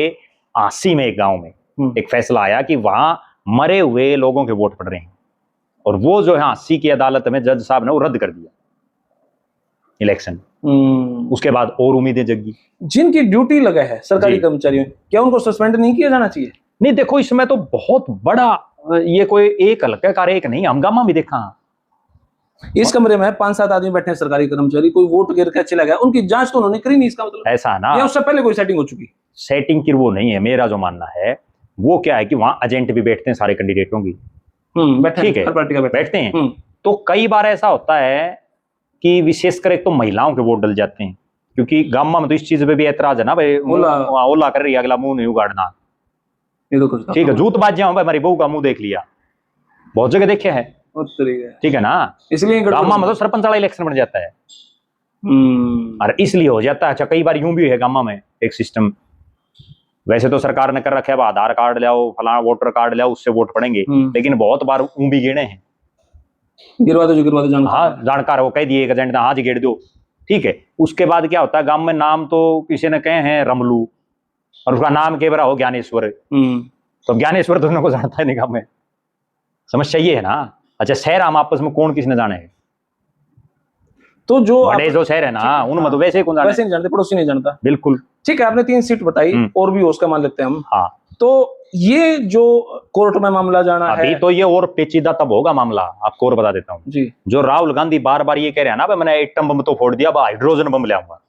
आसी में एक गांव में एक फैसला आया कि वहां मरे हुए लोगों के वोट पड़ रहे हैं, और वो जो है आसी की अदालत में जज साहब ने वो रद्द कर दिया इलेक्शन। उसके बाद और उम्मीदें जगी। जिनकी ड्यूटी लगा है सरकारी कर्मचारियों, क्या उनको सस्पेंड नहीं किया जाना चाहिए? नहीं, देखो इसमें तो बहुत बड़ा, ये कोई एक हल्का कार्य एक नहीं, हंगामा भी देखा। इस कमरे में 5-7 आदमी बैठे हैं सरकारी कर्मचारी, कोई वोट गिर के चला गया, उनकी जांच तो उन्होंने करी नहीं, इसका मतलब ऐसा ना, या उससे पहले कोई सेटिंग हो चुकी? सेटिंग की वो नहीं है, मेरा जो मानना है वो क्या है कि वहां एजेंट भी बैठते हैं सारे कैंडिडेटों की। ठीक है, हर पार्टी का बैठते हैं। तो कई बार ऐसा होता है कि विशेषकर एक तो महिलाओं के वोट डल जाते हैं, क्योंकि गामा में तो इस चीज पे भी ऐतराज है ना भाई, ओला कर रही है, अगला मुंह नहीं उगाड़ना। ठीक है, जूतबाजियां हो भाई, हमारी बहू का मुंह देख लिया, बहुत जगह देखे हैं। ठीक है ना, इसलिए गामा में तो सरपंच वाला इलेक्शन बन जाता है और इसलिए हो जाता है। अच्छा, कई बार यूं भी है गामा में एक सिस्टम, वैसे तो सरकार ने कर रखा है आधार कार्ड लाओ, फलाना वोटर कार्ड लाओ, उससे वोट पड़ेंगे, लेकिन बहुत बार ऊं भी गिने हैं, गिरवा दो जानकार वो कह दिए एजेंट, हाँ जी गिर दो। ठीक है, उसके बाद क्या होता है, गांव में नाम तो किसी ने कहे हैं रमलू और उसका नाम के बरा हो ज्ञानेश्वर, तो ज्ञानेश्वर दोनों को जानता है नहीं गांव में, समस्या ये है ना। अच्छा, शहर हम आपस में कौन किसने जाने है, तो जो बड़े जो शहर है ना उनमें तो वैसे कौन वैसे नहीं जानते, पड़ोसी नहीं जानता। बिल्कुल ठीक है, आपने 3 सीट बताई और भी उसका मान लेते हैं हम। हाँ, तो ये जो कोर्ट में मामला जाना अभी है, तो ये और पेचीदा तब होगा मामला, आपको और बता देता हूँ जी। जो राहुल गांधी बार बार ये कह रहे हैं ना, मैंने एटम बम तो फोड़ दिया, हाइड्रोजन बम ले आऊंगा,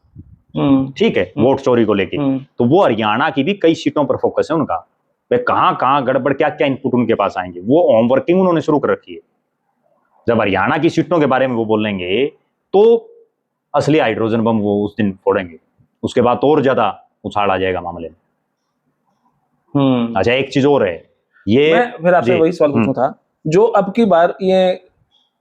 ठीक है, वोट चोरी को लेके, तो वो हरियाणा की भी कई सीटों पर फोकस है उनका, वे कहाँ गड़बड़, क्या क्या इनपुट उनके पास आएंगे, वो होमवर्किंग उन्होंने शुरू कर रखी है। जब हरियाणा की सीटों के बारे में वो बोलेंगे तो असली हाइड्रोजन बम वो उस दिन फोड़ेंगे, उसके बाद तो और ज्यादा उछाल आ जाएगा मामले में। अच्छा, एक चीज और है, ये फिर आपसे वही सवाल पूछना था, जो अब की बार ये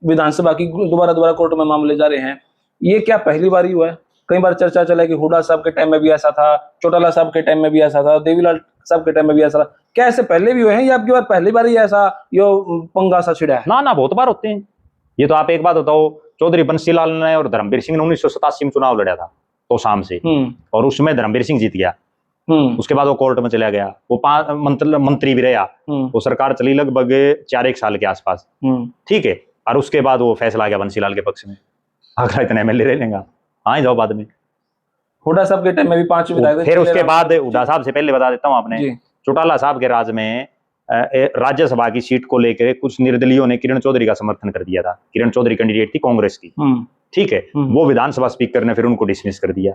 विधानसभा की दोबारा कोर्ट में मामले जा रहे हैं, ये क्या पहली बार ही हुआ है? कई बार चर्चा चला कि हुड्डा साहब के टाइम में भी ऐसा था, चौटाला साहब के टाइम में भी ऐसा था, देवीलाल साहब के टाइम में भी ऐसा था, क्या ऐसे पहले भी हुए हैं या अब की बार पहली बार ही ऐसा यो पंगा सा छिड़ा है? ना, बहुत बार होते हैं ये तो। आप एक बात बताओ, चौधरी बंसीलाल ने और धर्मवीर सिंह ने 1987 में चुनाव लड़ा था तो शाम से, और उसमें धर्मवीर सिंह जीत गया, उसके बाद वो कोर्ट में चला गया, वो मंत्री भी रहा, वो सरकार चली लगभग 4-1 साल के आसपास, ठीक है, और उसके बाद वो फैसला आ गया बंसीलाल के पक्ष में, अगला इतने एमएलए रह लेगा, हाँ जाओ बाद में। हुड्डा साहब के टाइम में भी 5 विधायक थे। फिर उसके बाद हुड्डा साहब से पहले बता देता हूं आपने, चौटाला साहब के राज में राज्यसभा की सीट को लेकर कुछ निर्दलीयों ने किरण चौधरी का समर्थन कर दिया था। किरण चौधरी कैंडिडेट थी कांग्रेस की, ठीक है। वो विधानसभा स्पीकर ने फिर उनको डिसमिस कर दिया,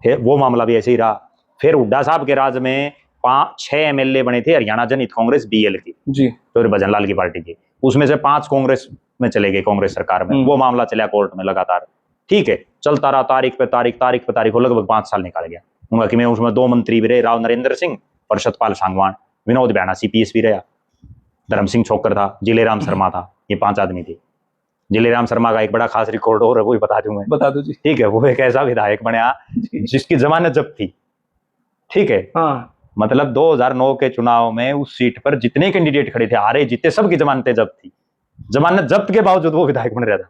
फिर वो मामला भी ऐसे ही रहा। फिर हुड्डा साहब के राज में 5-6 एमएलए बने थे हरियाणा जनहित कांग्रेस बीएल की, चौधरी भजन लाल की पार्टी की, उसमें से 5 कांग्रेस में चले गए, कांग्रेस सरकार में। वो मामला चला कोर्ट में लगातार, ठीक है, चलता रहा, तारीख पे तारीख हो, लगभग 5 साल निकाल गया उनका। कि मैं उसमें 2 मंत्री भी रहे, राव नरेंद्र सिंह और सतपाल सांगवान, विनोद ब्याना सीपीएस भी रहा, धर्म सिंह छोकर था, जिलेराम शर्मा था, ये 5 आदमी थे। जिलेराम शर्मा का एक बड़ा खास रिकॉर्ड और है, वो भी बता दूं मैं, बता दो जी, ठीक है। वो एक ऐसा विधायक बना जिसकी जमानत जब्त थी, ठीक है। मतलब 2009 के चुनाव में उस सीट पर जितने कैंडिडेट खड़े थे, हारे जीते, सबकी जमानतें जब्त थी। जमानत जब्त के बावजूद वो विधायक बन रहा था।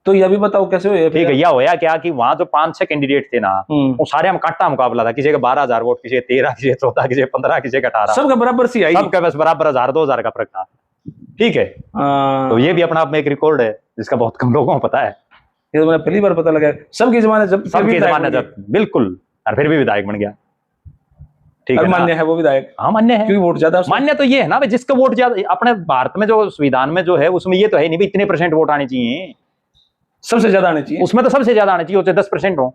तो यह भी बताओ कैसे हुआ? ठीक है, यह होया क्या कि वहां जो 5-6 कैंडिडेट थे ना, वो सारे हम कांटा मुकाबला था। किसी का 12,000 वोट, किसी का 13, किसी का 14, किसी का 15, किसी का 18, सबका बराबर सी आई, सबका बस बराबर 1000-2000 का फर्क था, ठीक है। तो ये भी अपना आप में एक रिकॉर्ड है जिसका बहुत कम लोगों को पता है। ये तो मैंने पहली बार पता लगा, सबकी जमानत जब्त, सबकी जमानत जब्त, बिल्कुल, और फिर भी विधायक बन गया, ठीक है। मान्य है वो विधायक? हाँ मान्य है, क्योंकि वोट ज्यादा। मान्य तो ये है ना, जिसका वोट ज्यादा, अपने भारत में जो संविधान में जो है उसमें ये तो है नहीं भाई इतने % वोट आने चाहिए, सबसे ज्यादा आने चाहिए, उसमें तो सबसे ज्यादा आने चाहिए, 10% हो,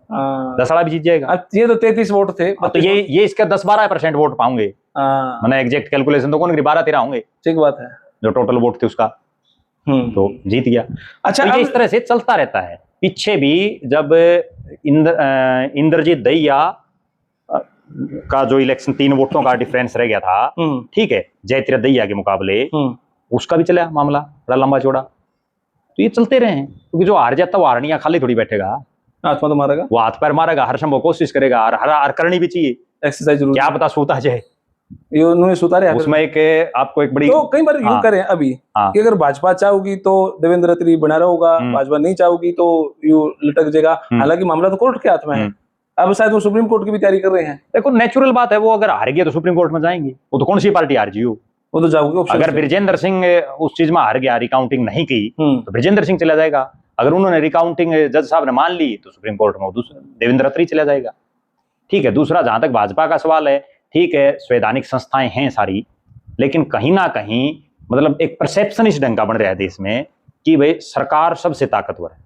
10 वाला भी जीत जाएगा। ये तो 33 वोट थे, तो ये इसका 10-12% वोट पाऊंगे, मैंने एग्जैक्ट कैलकुलेशन तो कौन 12-13 होंगे, ठीक बात है, जो टोटल वोट थे उसका, तो जीत गया। अच्छा, तो ये इस तरह से चलता रहता है। पीछे भी जब इंद्रजीत दहिया का जो इलेक्शन 3 वोटों का डिफरेंस रह गया था, ठीक है, जयतीरथ दहिया के मुकाबले, उसका भी चला मामला बड़ा लंबा चौड़ा। तो ये चलते रहे हैं, क्योंकि जो हार जाता वो हारनिया खाली थोड़ी बैठेगा, हाथ तो मारेगा, वो हाथ पैर मारेगा, हर संभव कोशिश करेगा, हर करनी भी चाहिए, एक्सरसाइज जरूर, क्या पता सूता जाए, ये उन्होंने सुता रहे उसमें एक आपको एक बड़ी, तो कई बार यूं करें अभी कि अगर भाजपा चाहोगी तो देवेंद्र त्रि बना रहेगा, भाजपा नहीं चाहोगी तो यू लटक जाएगा। हालांकि मामला तो कोर्ट के हाथ में है, अब शायद वो सुप्रीम कोर्ट की भी तैयारी कर रहे हैं। देखो नेचुरल बात है, वो अगर हार गया तो सुप्रीम कोर्ट में जाएंगे, वो तो कौन सी पार्टी हार जी, वो तो जाओगे। अगर ब्रिजेंद्र सिंह उस चीज में हार गया, रिकाउंटिंग नहीं की, तो ब्रिजेंद्र सिंह चला जाएगा। अगर उन्होंने रिकाउंटिंग जज साहब ने मान ली तो सुप्रीम कोर्ट में देवेंद्र त्रि चला जाएगा, ठीक है। दूसरा, जहां तक भाजपा का सवाल है, ठीक है, संवैधानिक संस्थाएं हैं सारी, लेकिन कहीं ना कहीं मतलब एक परसेप्शन इस ढंग का बन रहा है देश में कि भाई सरकार सबसे ताकतवर है।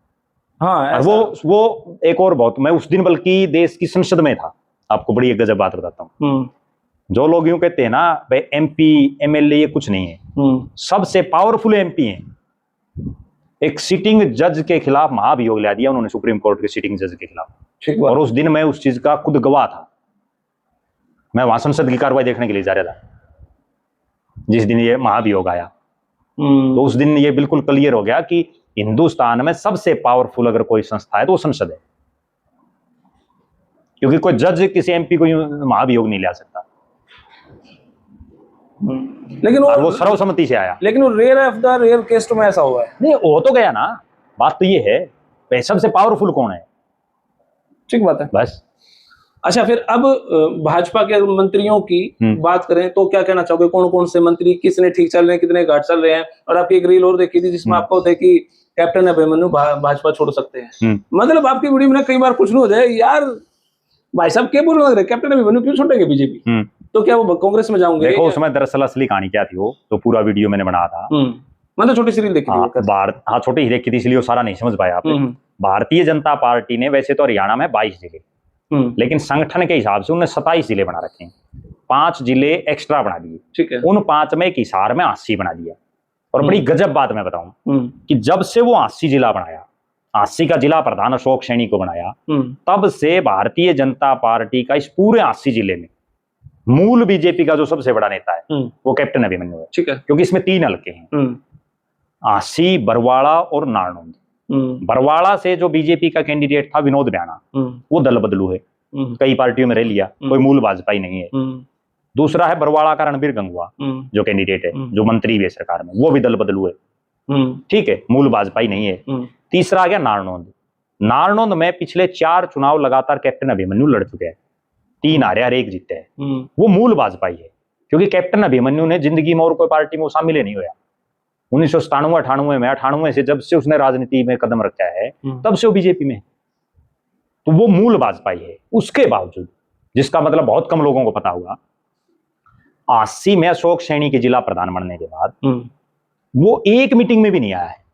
हाँ, वो एक और बहुत, मैं उस दिन बल्कि देश की संसद में था, आपको बड़ी एक गजब बात बताता हूँ। जो लोग यूं कहते हैं ना भाई MP MLA ये कुछ नहीं है, सबसे पावरफुल MP है। एक सिटिंग जज के खिलाफ महाभियोग ला दिया उन्होंने, सुप्रीम कोर्ट के सिटिंग जज के खिलाफ, और उस दिन मैं उस चीज का खुद गवाह था। मैं वहां संसद की कार्रवाई देखने के लिए जा रहा था जिस दिन ये महाभियोग आया। तो उस दिन ये बिल्कुल क्लियर हो गया कि हिंदुस्तान में सबसे पावरफुल अगर कोई संस्था है तो वो संसद है, क्योंकि कोई जज किसी MP को महाभियोग नहीं ला सकता। लेकिन वो सर्वसम्मति से आया, लेकिन वो rare of the rare case में ऐसा हुआ है। नहीं, हो तो गया ना, बात तो ये है सबसे पावरफुल कौन है, ठीक बात है बस। अच्छा, फिर अब भाजपा के मंत्रियों की बात करें तो क्या कहना चाहोगे, कौन कौन से मंत्री किसने ठीक चल रहे हैं, कितने घाट चल रहे हैं? और आपकी एक रील और देखी थी जिसमें आपको थे कि कैप्टन अभिमन्यु भाजपा छोड़ सकते हैं। मतलब आपकी वीडियो में कई बार कुछ नहीं हो जाए, यार भाई साहब क्या बोल रहे हैं, कैप्टन अभिमन्यु क्यों छोड़ेंगे बीजेपी, तो क्या वो कांग्रेस में जाओगे? देखो उसमें दरअसल असली कहानी क्या थी, वो तो पूरा वीडियो मैंने बनाया था, मतलब छोटी सी रील देखी थी, छोटी ही देखी थी, इसलिए वो सारा नहीं समझ पाया आप। भारतीय जनता पार्टी ने वैसे तो हरियाणा में 22 जिले, लेकिन संगठन के हिसाब से उन्होंने 27 जिले बना रखे हैं, 5 जिले एक्स्ट्रा बना दिए, ठीक है। उन 5 में एक हिसार में 80 बना दिया। और बड़ी गजब बात मैं बताऊं कि जब से वो 80 जिला बनाया, 80 का जिला प्रधान अशोक सैनी को बनाया, तब से भारतीय जनता पार्टी का इस पूरे 80 जिले में मूल बीजेपी का जो सबसे बड़ा नेता है वो कैप्टन अभिमन्यु है, ठीक है। क्योंकि इसमें 3 हलके हैं, 80, बरवाड़ा और नारनौंद। बरवाड़ा से जो बीजेपी का कैंडिडेट था विनोद ब्याना, वो दल बदलू है, कई पार्टियों में रह लिया, कोई मूल भाजपा ही नहीं है। दूसरा है बरवाड़ा का रणबीर गंगवा जो कैंडिडेट है, जो मंत्री भी है सरकार में, वो भी दल बदलू है, ठीक है, मूल भाजपा ही नहीं है। तीसरा आ गया नारनौंद। नारनौंद में पिछले 4 चुनाव लगातार कैप्टन अभिमन्यु लड़ चुके हैं, 3 हारे और 1 जीते हैं। वो मूल भाजपा ही है, क्योंकि कैप्टन अभिमन्यु ने जिंदगी में और कोई पार्टी में शामिल नहीं हुआ। 1997-98 में, 98 से जब से उसने राजनीति में कदम रखा है, तब से वो बीजेपी में, तो वो मूल वाजपेयी है। उसके बावजूद, जिसका मतलब बहुत कम लोगों को पता होगा, 80 में अशोक सैनी के जिला प्रधान बनने के बाद वो एक मीटिंग में भी नहीं आया है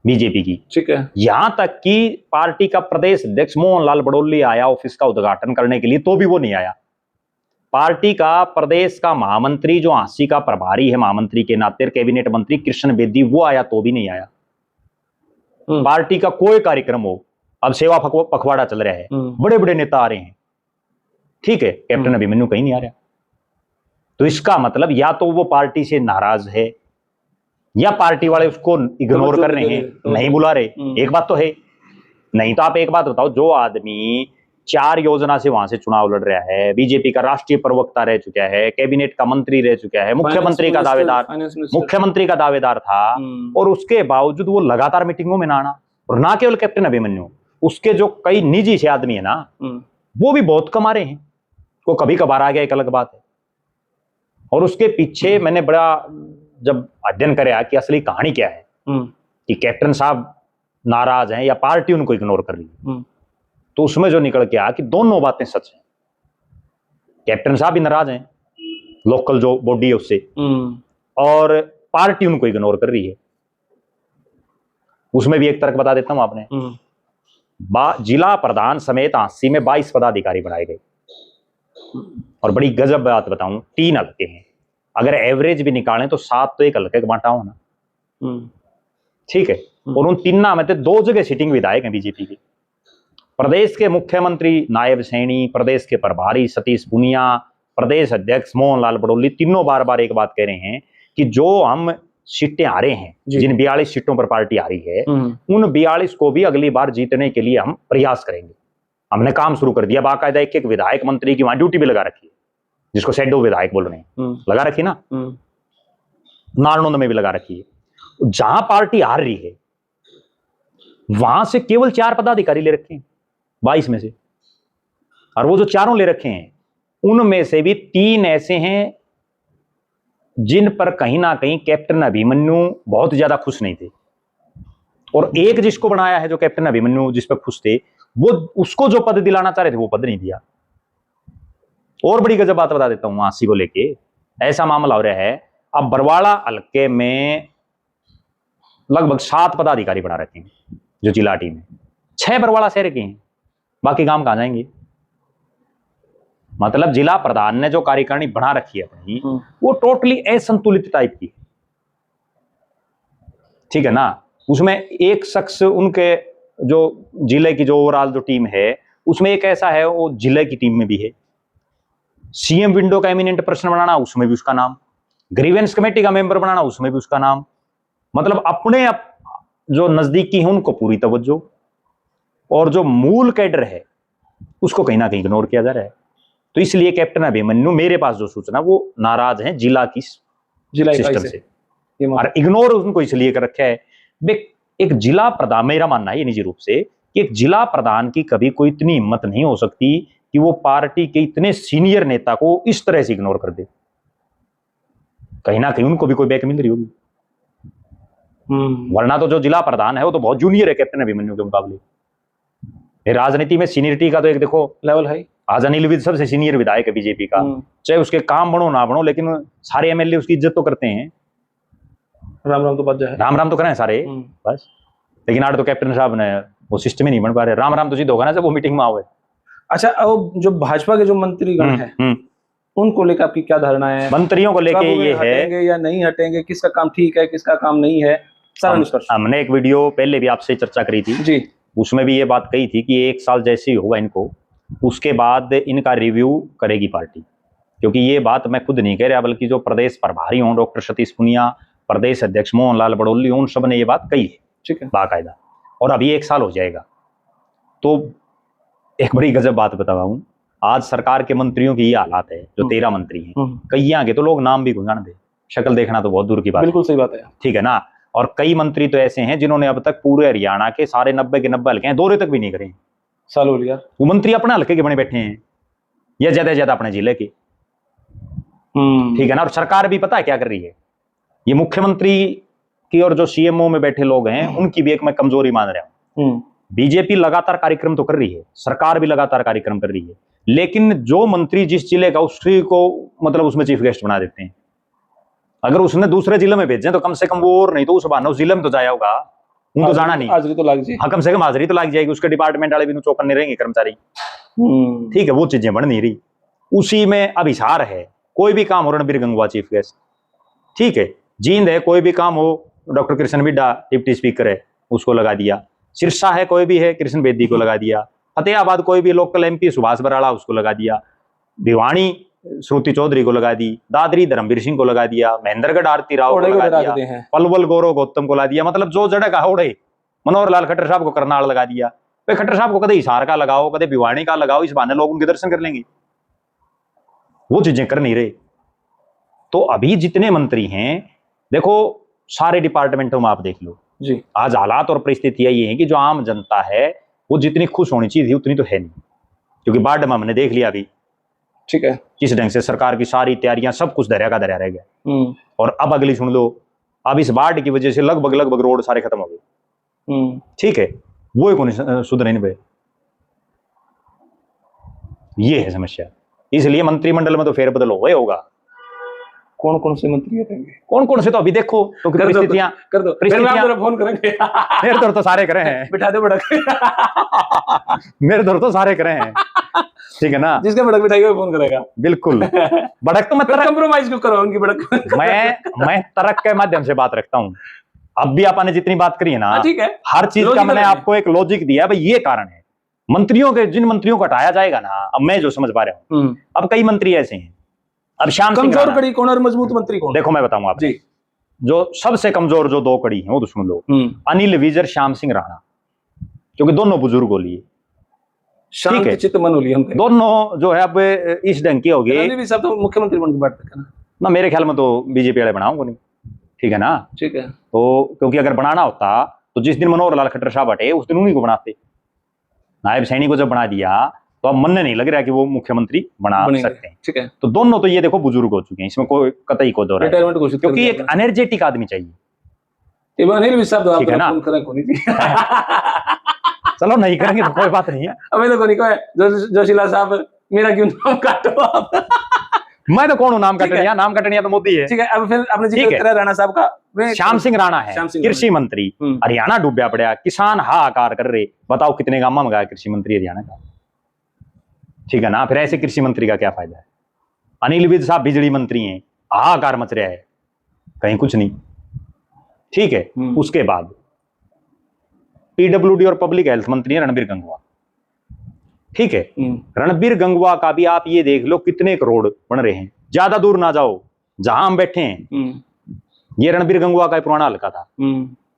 बीजेपी की। ठीक है। यहां तक कि पार्टी का प्रदेश अध्यक्ष मोहन लाल बड़ौली आया ऑफिस का उद्घाटन करने के लिए, तो भी वो नहीं आया। पार्टी का प्रदेश का महामंत्री, जो 80 का प्रभारी है महामंत्री के नाते, कैबिनेट मंत्री कृष्ण बेदी, वो आया तो भी नहीं आया। पार्टी का कोई कार्यक्रम हो, अब सेवा पखवाड़ा चल रहा है, बड़े बड़े नेता आ रहे हैं, ठीक है, कैप्टन अभिमन्यु कहीं नहीं आ रहा। तो इसका मतलब या तो वो पार्टी से नाराज है, या पार्टी वाले उसको इग्नोर कर रहे हैं, नहीं बुला रहे। एक बात तो है। नहीं तो आप एक बात बताओ, जो आदमी 4 योजना से वहां से चुनाव लड़ रहा है, बीजेपी का राष्ट्रीय प्रवक्ता रह चुका है, कैबिनेट का मंत्री रह चुका है, मुख्यमंत्री का दावेदार था, और उसके बावजूद वो लगातार मीटिंगों में ना आना। और ना केवल कैप्टन अभिमन्यु, उसके जो कई निजी से आदमी है ना, वो भी बहुत कम आ रहे हैं। वो कभी कभार आ गया, एक अलग बात है। और उसके पीछे मैंने बड़ा जब अध्ययन कराया कि असली कहानी क्या है, कि कैप्टन साहब नाराज हैं या पार्टी उनको इग्नोर कर रही है, तो उसमें जो निकल के आया कि दोनों बातें सच हैं। कैप्टन साहब भी नाराज हैं लोकल जो बॉडी है उससे, और पार्टी उनको इग्नोर कर रही है। उसमें भी एक तर्क बता देता हूं आपने। जिला प्रधान समेत 80 में 22 पदाधिकारी बनाए गए। और बड़ी गजब बात बताऊं, 3 हल्के हैं। अगर एवरेज भी निकालें तो 7 तो एक हल्के का बांटा हो ना, ठीक है। और उन 3 में 2 जगह सिटिंग विधायक हैं बीजेपी के। प्रदेश के मुख्यमंत्री नायब सैनी, प्रदेश के प्रभारी सतीश पुनिया, प्रदेश अध्यक्ष मोहन लाल बड़ौली, तीनों बार बार एक बात कह रहे हैं कि जो हम सीटें आ रहे हैं, जिन 42 सीटों पर पार्टी आ रही है, उन 42 को भी अगली बार जीतने के लिए हम प्रयास करेंगे। हमने काम शुरू कर दिया, बाकायदा एक विधायक मंत्री की वहां ड्यूटी भी लगा रखी है, जिसको शैडो विधायक बोल रहे हैं, लगा रखी ना, नारनौंद में भी लगा रखी है। जहां पार्टी हार रही है वहां से केवल 4 पदाधिकारी ले रखे हैं 22 में से, और वो जो 4 ले रखे हैं उनमें से भी 3 ऐसे हैं जिन पर कहीं ना कहीं कैप्टन अभिमन्यु बहुत ज्यादा खुश नहीं थे, और एक जिसको बनाया है जो कैप्टन अभिमन्यु जिस पर खुश थे, वो उसको जो पद दिलाना चाह रहे थे वो पद नहीं दिया। और बड़ी गजब बात बता देता हूं, 80 को लेके ऐसा मामला हो रहा है। अब बरवाड़ा हल्के में लगभग 7 पदाधिकारी बना रखे हैं जो जिला टीम है, 6 बरवाड़ा शहर के हैं, बाकी काम कहां जाएंगे। मतलब जिला प्रधान ने जो कार्यकारिणी बना रखी है अपनी, वो टोटली असंतुलित टाइप की, ठीक है ना। उसमें एक शख्स, उनके जो जिले की जो ओवरऑल जो टीम है उसमें एक ऐसा है, वो जिले की टीम में भी है। सीएम विंडो का एमिनेंट पर्सन बनाना, उसमें भी उसका नाम। ग्रीवेंस कमेटी का मेंबर बनाना, उसमें भी उसका नाम। मतलब अपने जो नजदीकी है उनको पूरी तवज्जो, और जो मूल कैडर है उसको कहीं ना कहीं इग्नोर किया जा रहा है। तो इसलिए कैप्टन अभिमन्यु, मेरे पास जो सूचना, वो नाराज हैं जिला सिस्टम से, और इग्नोर उनको इसलिए कर रखा है। एक जिला प्रधान, मेरा मानना है ये निजी रूप से, कि एक जिला प्रधान की कभी कोई इतनी हिम्मत नहीं हो सकती कि वो पार्टी के इतने सीनियर नेता को इस तरह से इग्नोर कर दे। कहीं ना कहीं उनको भी कोई बैक मिल रही होगी, वरना तो जो जिला प्रधान है वो तो बहुत जूनियर है कैप्टन अभिमन्यु के मुकाबले। राजनीति में सीनियरिटी का तो एक देखो लेवल है। आज अनिल विज सबसे सीनियर विधायक है बीजेपी का, चाहे उसके काम बनो ना बनो, लेकिन सारे एमएलए उसकी इज्जत तो करते हैं। राम राम तो बच जाए, राम राम तो करें सारे बस। लेकिन आज तो कैप्टन साहब ने वो सिस्टम ही नहीं बन पा रहे। राम राम तो जिद होगा ना जब वो मीटिंग में आओगे। अच्छा, जो भाजपा के जो मंत्रीगण हैं उनको लेकर आपकी क्या धारणा है? मंत्रियों को लेके ये है, हटेंगे या नहीं हटेंगे, किसका काम ठीक है किसका काम नहीं है, सारा निष्कर्ष। हमने एक वीडियो पहले भी आपसे चर्चा करी थी जी, उसमें भी ये बात कही थी कि 1 साल जैसे ही होगा इनको, उसके बाद इनका रिव्यू करेगी पार्टी। क्योंकि ये बात मैं खुद नहीं कह रहा, बल्कि जो प्रदेश प्रभारी हों डॉक्टर सतीश पुनिया, प्रदेश अध्यक्ष मोहन लाल बड़ौली, उन सब ने ये बात कही है, ठीक है, बाकायदा। और अभी 1 साल हो जाएगा। तो एक बड़ी गजब बात बताऊं, आज सरकार के मंत्रियों की ये हालात है, जो 13 मंत्री हैं, कई आगे तो लोग नाम भी जान दे, शक्ल देखना तो बहुत दूर की बात है। बिल्कुल सही बात है, ठीक है ना। और कई मंत्री तो ऐसे हैं जिन्होंने अब तक पूरे हरियाणा के सारे 90 के 90 हल्के हैं दौरे तक भी नहीं करे, साल हो गया। वो मंत्री अपने हल्के के बने बैठे हैं, या ज्यादा से ज्यादा अपने जिले के, ठीक है ना। और सरकार भी पता है क्या कर रही है, ये मुख्यमंत्री की और जो सीएमओ में बैठे लोग हैं उनकी भी एक मैं कमजोरी मान रहा हूं। बीजेपी लगातार कार्यक्रम तो कर रही है, सरकार भी लगातार कार्यक्रम कर रही है, लेकिन जो मंत्री जिस जिले का उसी को मतलब उसमें चीफ गेस्ट बना देते हैं। अगर उसने दूसरे जिले में भेजे तो कम से कम वो, और नहीं तो उस बहाने उस जिले में तो जाया होगा, उन तो जाना नहीं, हाजिरी तो लग जाएगी। हाँ, कम से कम हाजिरी तो लग जाएगी, उसके डिपार्टमेंट वाले भी चौकन्ने रहेंगे कर्मचारी। ठीक है, वो चीजें बन नहीं रही। उसी में अब हिसार है, कोई भी काम हो रणबीर गंगवा चीफ गेस्ट, ठीक है, जींद है कोई भी काम हो डॉक्टर कृष्ण बिड्डा डिप्टी स्पीकर है उसको लगा दिया, सिरसा है कोई भी है कृष्ण बेदी को लगा दिया, फतेहाबाद कोई भी लोकल एमपी सुभाष बराड़ा उसको लगा दिया, भिवानी श्रुति चौधरी को लगा दी, दादरी धर्मवीर सिंह को लगा दिया, महेंद्रगढ़ आरती राव को लगा दिया, पलवल गौरव गौतम को लगा दिया, मतलब जो जड़े का होड़े मनोहर लाल खट्टर साहब को करनाल लगा दिया। भाई खट्टर साहब को कदे हिसार का लगाओ, कदे भिवानी का लगाओ, इस बहाने लोग उनके दर्शन कर लेंगे। वो चीजें कर नहीं रहे। तो अभी जितने मंत्री हैं, देखो सारे डिपार्टमेंटों में आप देख लो जी, आज हालात और परिस्थितियां ये हैं कि जो आम जनता है वो जितनी खुश होनी चाहिए थी उतनी तो है नहीं, क्योंकि बाढ़ में हमने देख लिया अभी, ठीक है, किस ढंग से सरकार की सारी तैयारियां सब कुछ दरिया का दरिया रह गया। और अब अगली सुन लो, अब इस बाढ़ की वजह से लगभग रोड सारे खत्म हो गए, ठीक है, वो कौन सुधरे नहीं भाई, ये है समस्या। इसलिए मंत्रिमंडल में तो फेरबदल होगा। कौन कौन से मंत्री रहेंगे, कौन कौन से तो अभी देखो, तो परिस्थितियां कर दो, फिर मैं फोन करेंगे। मेरे दौर तो सारे करे हैं, बिठा दो बड़क। मेरे दौर तो सारे करे हैं, ठीक है ना, जिसके बड़क बिठाई वो फोन करेगा, बिल्कुल। बड़क तो मैं कंप्रोमाइज क्यों करो उनकी बड़क। मैं तर्क के माध्यम से बात रखता हूँ। अब भी आपने जितनी बात करी है ना, ठीक है, हर चीज का मैंने आपको एक लॉजिक दिया, भाई ये कारण है। मंत्रियों के, जिन मंत्रियों को हटाया जाएगा ना, अब मैं जो समझ पा रहा हूँ, अब कई मंत्री ऐसे हैं, अब श्याम सिंह कमजोर कड़ी कौन और मजबूत मंत्री कौन, देखो मैं बताऊंगा आपको, जो सबसे कमजोर जो दो कड़ी हैं वो दुश्मन लोग, अनिल विजर, श्याम सिंह राणा, क्योंकि दोनों बुजुर्ग हो लिए, ठीक है, चित्त मन हो लिए दोनों जो है अब इस ढंग की हो गई। सब तो मुख्यमंत्री बन के बात ना, मेरे ख्याल में तो बीजेपी वाले बनाऊंगा नहीं, ठीक है ना, ठीक है, तो क्योंकि अगर बनाना होता तो जिस दिन मनोहर लाल खट्टर साहब हटे उस दिन उन्हीं को बनाते। नायब सैनी को जब बना दिया तो अब मन नहीं लग रहा कि वो मुख्यमंत्री बना सकते हैं, ठीक है, तो दोनों तो ये देखो बुजुर्ग हो चुके हैं, इसमें कोई कतई को दौर है, क्योंकि एक एनर्जेटिक आदमी चाहिए, ठीक है ना। चलो नहीं करेंगे तो कोई बात नहीं है, अबे तो कोई जोशीला साहब मेरा क्यों नाम काटो आप। मैं तो कौन हूँ नाम कटनिया, नाम कटनिया तो मोदी है, ठीक है। अब फिर आपने जिक्र करा राणा साहब का, श्याम सिंह राणा है कृषि मंत्री, हरियाणा डूबया पड़ा, किसान हाहाकार कर रहे, बताओ कितने गांव में गया कृषि मंत्री हरियाणा का, ठीक है ना। फिर ऐसे कृषि मंत्री का क्या फायदा है। अनिल विज साहब बिजली मंत्री हैं, हाहाकार मच रहा है, कहीं कुछ नहीं, ठीक है। उसके बाद पीडब्ल्यूडी और पब्लिक हेल्थ मंत्री है रणबीर गंगवा, ठीक है। रणबीर गंगवा का भी आप ये देख लो कितने करोड़ बन रहे हैं, ज्यादा दूर ना जाओ, जहां हम बैठे हैं ये रणबीर गंगवा का पुराना हल्का था,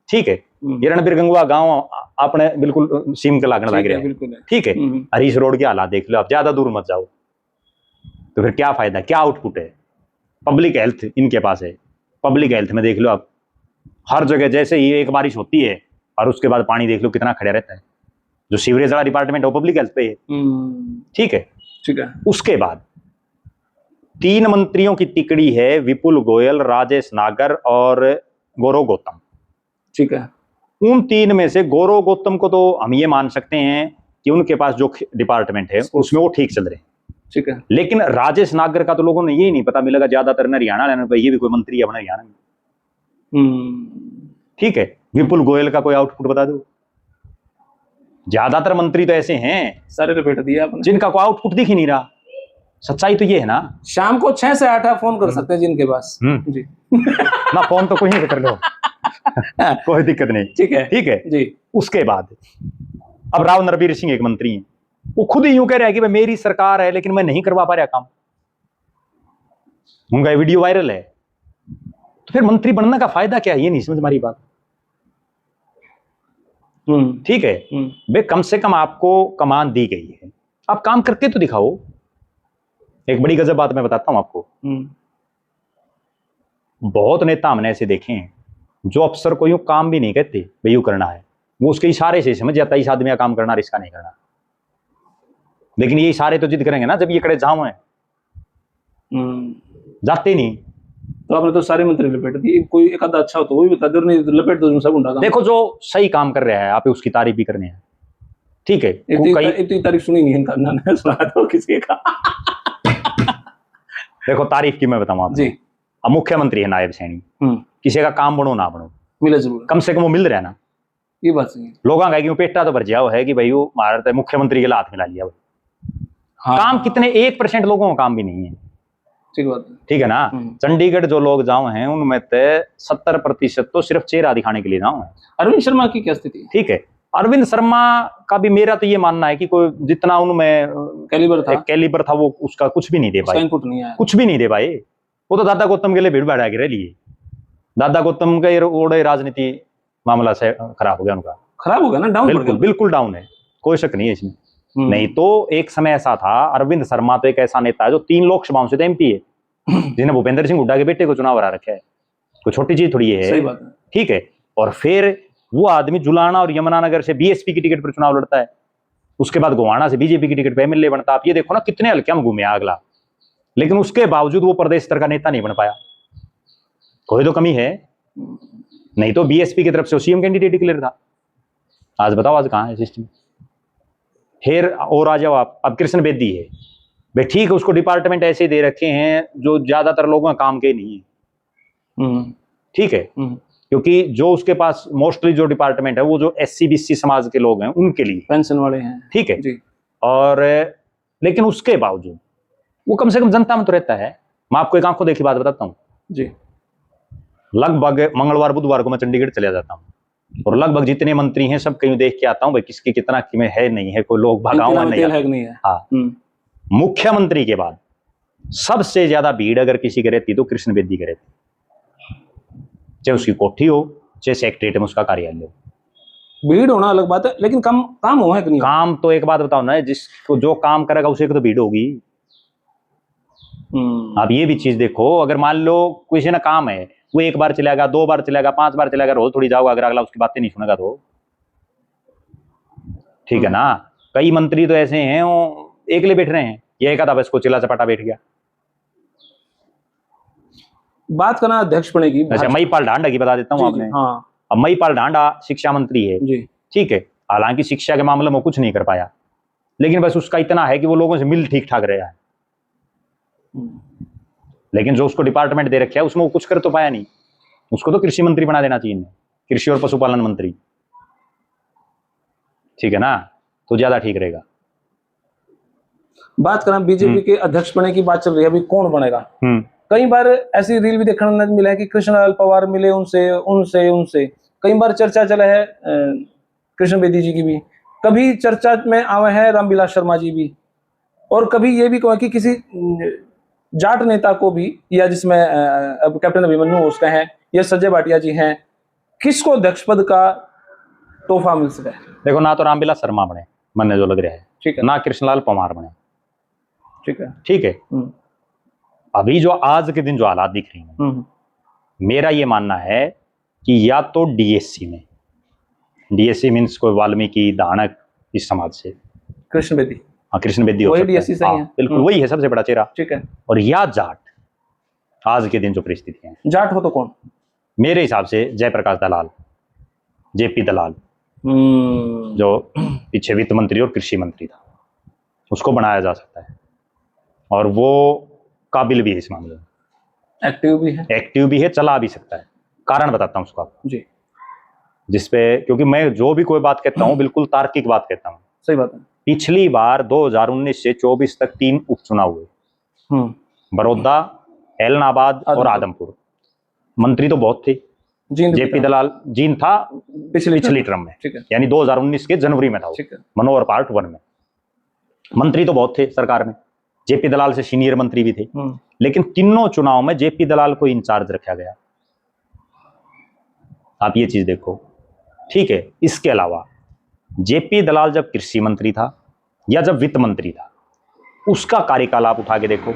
ठीक है। ये रणबीर गंगवा गांव अपने बिल्कुल सीम के लागण लग रहा है, ठीक है। हरीश रोड के हालात देख लो, आप ज्यादा दूर मत जाओ, तो फिर क्या फायदा, क्या आउटपुट है। पब्लिक हेल्थ इनके पास है, पब्लिक हेल्थ में देख लो आप, हर जगह जैसे ही एक बारिश होती है और उसके बाद पानी देख लो कितना खड़ा रहता है। जो सीवरेज वाला डिपार्टमेंट है वो पब्लिक हेल्थ पे है, ठीक है, ठीक है। उसके बाद 3 मंत्रियों की तिकड़ी है, विपुल गोयल, राजेश नागर और गौरव गौतम, ठीक है। उन 3 में से गौरव गौतम को तो हम ये मान सकते हैं कि उनके पास जो डिपार्टमेंट है उसमें वो ठीक चल रहे हैं, ठीक है। लेकिन राजेश नागर का तो लोगों ने ये नहीं पता मिलेगा, ज्यादातर ने हरियाणा लेने पर, ये भी कोई मंत्री है अपना हरियाणा में, ठीक है। विपुल गोयल का कोई आउटपुट बता दो। ज्यादातर मंत्री तो ऐसे हैं, सारे रिपीट दिए आपने, जिनका कोई आउटपुट दिख ही नहीं रहा। सच्चाई तो ये है ना, शाम को 6 से 8 आप फोन कर सकते हैं जिनके पास जी। ना फोन तो कोई नहीं कर लो, कोई दिक्कत नहीं, ठीक है, ठीक है जी। उसके बाद अब राव नरबीर सिंह एक मंत्री हैं, वो खुद ही यूं कह रहे हैं कि भाई मेरी सरकार है लेकिन मैं नहीं करवा पा रहा काम, उनका वीडियो वायरल है। तो फिर मंत्री बनने का फायदा क्या है, ये नहीं समझ हमारी बात, ठीक है। वे कम से कम आपको कमान दी गई है, आप काम करके तो दिखाओ। एक बड़ी गजब बात मैं बताता हूं आपको, बहुत नेता हमने ऐसे देखे हैं जो अफसर को यूं काम भी नहीं कहते भाई यूं करना है, वो उसके इशारे से समझ जाता है इस आदमी का काम करना रिस्का नहीं करना, लेकिन ये इशारे तो जिद करेंगे ना जब ये कड़े जाऊं है, जाते नहीं। तो आपने तो सारे मंत्री लपेट दिए, कोई एक आधा अच्छा हो तो वो भी बता दो, नहीं लपेट दो सब उठा। देखो जो सही काम कर रहा है आप उसकी तारीफ भी करनी है, ठीक है, इतनी तारीफ सुनी नहीं है, ना सुना तो किसी का। देखो तारीफ की मैं बताऊं आपको जी। अब मुख्यमंत्री है नायब सैनी, किसी का काम बनो ना बनो, मिले जरूर, कम से कम वो मिल रहा है ना। ये बात सही है। लोगों का क्यों पेटा तो भर जाओ है कि भाई वो भारत मुख्यमंत्री के हाथ मिला लिया। हाँ, काम हाँ। कितने 1% लोगों का काम भी नहीं है। ठीक बात है। ठीक है ना। चंडीगढ़ जो लोग जाओ हैं उनमें तो 70% तो सिर्फ चेहरा दिखाने के लिए जाओ हैं। अरविंद शर्मा की क्या स्थिति है? ठीक है, अरविंद शर्मा का भी मेरा तो ये मानना है कि कोई जितना उनमें कैलिबर था वो उसका कुछ भी नहीं दे पाए, इनपुट नहीं आया, कुछ भी नहीं दे पाए। वो तो दादा गौतम के लिए भीड़ बढ़ा के रह लिए। दादा गौतम का ओडे राजनीति मामला से खराब हो गया, उनका खराब हो गया ना, डाउन। बिल्कुल बिल्कुल डाउन है, कोई शक नहीं है इसमें। नहीं तो एक समय ऐसा था, अरविंद शर्मा तो एक ऐसा नेता है जो 3 लोकसभाओं से एमपी है, जिन्हें भूपेंद्र सिंह हुड्डा के बेटे को चुनाव हरा रखा है, कोई छोटी चीज थोड़ी है। सही बात है। ठीक है, और फिर वो आदमी जुलाना और यमुनानगर से बीएसपी की टिकट पर चुनाव लड़ता है, उसके बाद गोवाना से बीजेपी की टिकट पर एमएलए बनता। आप ये देखो ना कितने हल्के में घूमे अगला, लेकिन उसके बावजूद वो प्रदेश स्तर का नेता नहीं बन पाया। कोई तो कमी है, नहीं तो बीएसपी की तरफ से सीएम कैंडिडेट डिक्लेयर था। आज बताओ आज कहां है सिस्टम। फिर और आ जाओ आप, अब कृष्ण बेदी है भाई, ठीक है, उसको डिपार्टमेंट ऐसे दे रखे हैं जो ज्यादातर लोगों का काम के नहीं है। ठीक है, क्योंकि जो उसके पास मोस्टली जो डिपार्टमेंट है वो जो एससी बीसी समाज के लोग हैं उनके लिए, पेंशन वाले हैं। ठीक है जी। और लेकिन उसके बावजूद वो कम से कम जनता में तो रहता है। मैं आपको एक आंखों देखी बात बताता हूँ जी। लगभग मंगलवार बुधवार को मैं चंडीगढ़ चले जाता हूँ और लगभग जितने मंत्री हैं सब कहीं देख के आता हूँ भाई किसकी कितना किमें है नहीं है, कोई लोग भगाओ नहीं है। हाँ, मुख्यमंत्री के बाद सबसे ज्यादा भीड़ अगर किसी की रहती तो कृष्ण बेदी की रहती, चाहे उसकी कोठी हो चाहे सेक्रेटरीट में उसका कार्यालय हो। भीड़ होना अलग बात है, लेकिन काम हुआ है कि नहीं? काम तो एक बात बताओ ना, जिसको जो काम करेगा उसे तो भीड़ होगी। आप ये भी चीज देखो, अगर मान लो किसी ना काम है, वो 1 बार चलेगा, 2 बार चलेगा, 5 बार चलेगा, रोज थोड़ी जाओगा, अगर अगला उसकी बातें नहीं सुनेगा तो। ठीक है ना। कई मंत्री तो ऐसे हैं वो एकले बैठ रहे हैं, ये एक आधा बस को चिल्ला चपाटा बैठ गया। बात करना अध्यक्ष बने की। अच्छा, महीपाल ढांडा की बता देता हूँ आपने। हाँ। अब महीपाल ढांडा शिक्षा मंत्री है जी। ठीक है, हालांकि शिक्षा के मामले में कुछ नहीं कर पाया, लेकिन बस उसका इतना है कि वो लोगों से मिल ठीक ठाक रहा है। लेकिन जो उसको डिपार्टमेंट दे रखा है उसमें वो कुछ कर तो पाया नहीं। उसको तो कृषि मंत्री बना देना चाहिए, कृषि और पशुपालन मंत्री। ठीक है ना, तो ज्यादा ठीक रहेगा। बात करें बीजेपी के अध्यक्ष बने की बात चल रही है, अभी कौन बनेगा? कई बार ऐसी रील भी देखने मिला है कि कृष्णलाल पवार मिले उनसे कई बार चर्चा चला है। कृष्ण बेदी जी की भी कभी चर्चा में आए हैं, रामविलास शर्मा जी भी, और कभी ये भी कहा कि किसी जाट नेता को भी, या जिसमें अब कैप्टन अभिमन्यु उसका है या संजय भाटिया जी हैं, किसको अध्यक्ष पद का तोहफा मिल सकता है? देखो, ना तो रामविलास शर्मा बने मन जो लग रहा है, ठीक है, ना कृष्णलाल पवार बने। ठीक है, ठीक है। अभी जो आज के दिन जो हालात दिख रही हैं, मेरा ये मानना है कि या तो डीएससी में, डीएससी मीन्स कोई वाल्मीकि दानक इस समाज से, कृष्ण बेदी। हाँ, कृष्ण बेदी हो सकता है। हाँ, बिल्कुल वही है सबसे बड़ा चेहरा। ठीक है। और या जाट, आज के दिन जो परिस्थिति है, जाट हो तो कौन? मेरे हिसाब से जयप्रकाश दलाल, जेपी दलाल, जो पीछे वित्त मंत्री और कृषि मंत्री था, उसको बनाया जा सकता है। और वो काबिल भी है इस मामले में, एक्टिव भी है, चला भी सकता है। कारण बताता हूं उसको आपको जी, जिसपे, क्योंकि मैं जो भी कोई बात कहता हूं बिल्कुल तार्किक बात कहता हूं। सही बात है। पिछली बार 2019 से 24 तक 3 उपचुनाव हुए, बड़ौदा, एलनाबाद और आदमपुर। मंत्री तो बहुत थे, जेपी दलाल जीन था पिछली टर्म में, यानी 2019 के जनवरी में था, मनोहर पार्ट 1 में। मंत्री तो बहुत थे सरकार में, जेपी दलाल से सीनियर मंत्री भी थे, लेकिन तीनों चुनाव में जेपी दलाल को इंचार्ज रखा गया। आप ये चीज देखो। ठीक है, इसके अलावा जेपी दलाल जब कृषि मंत्री था या जब वित्त मंत्री था, उसका कार्यकाल आप उठा के देखो।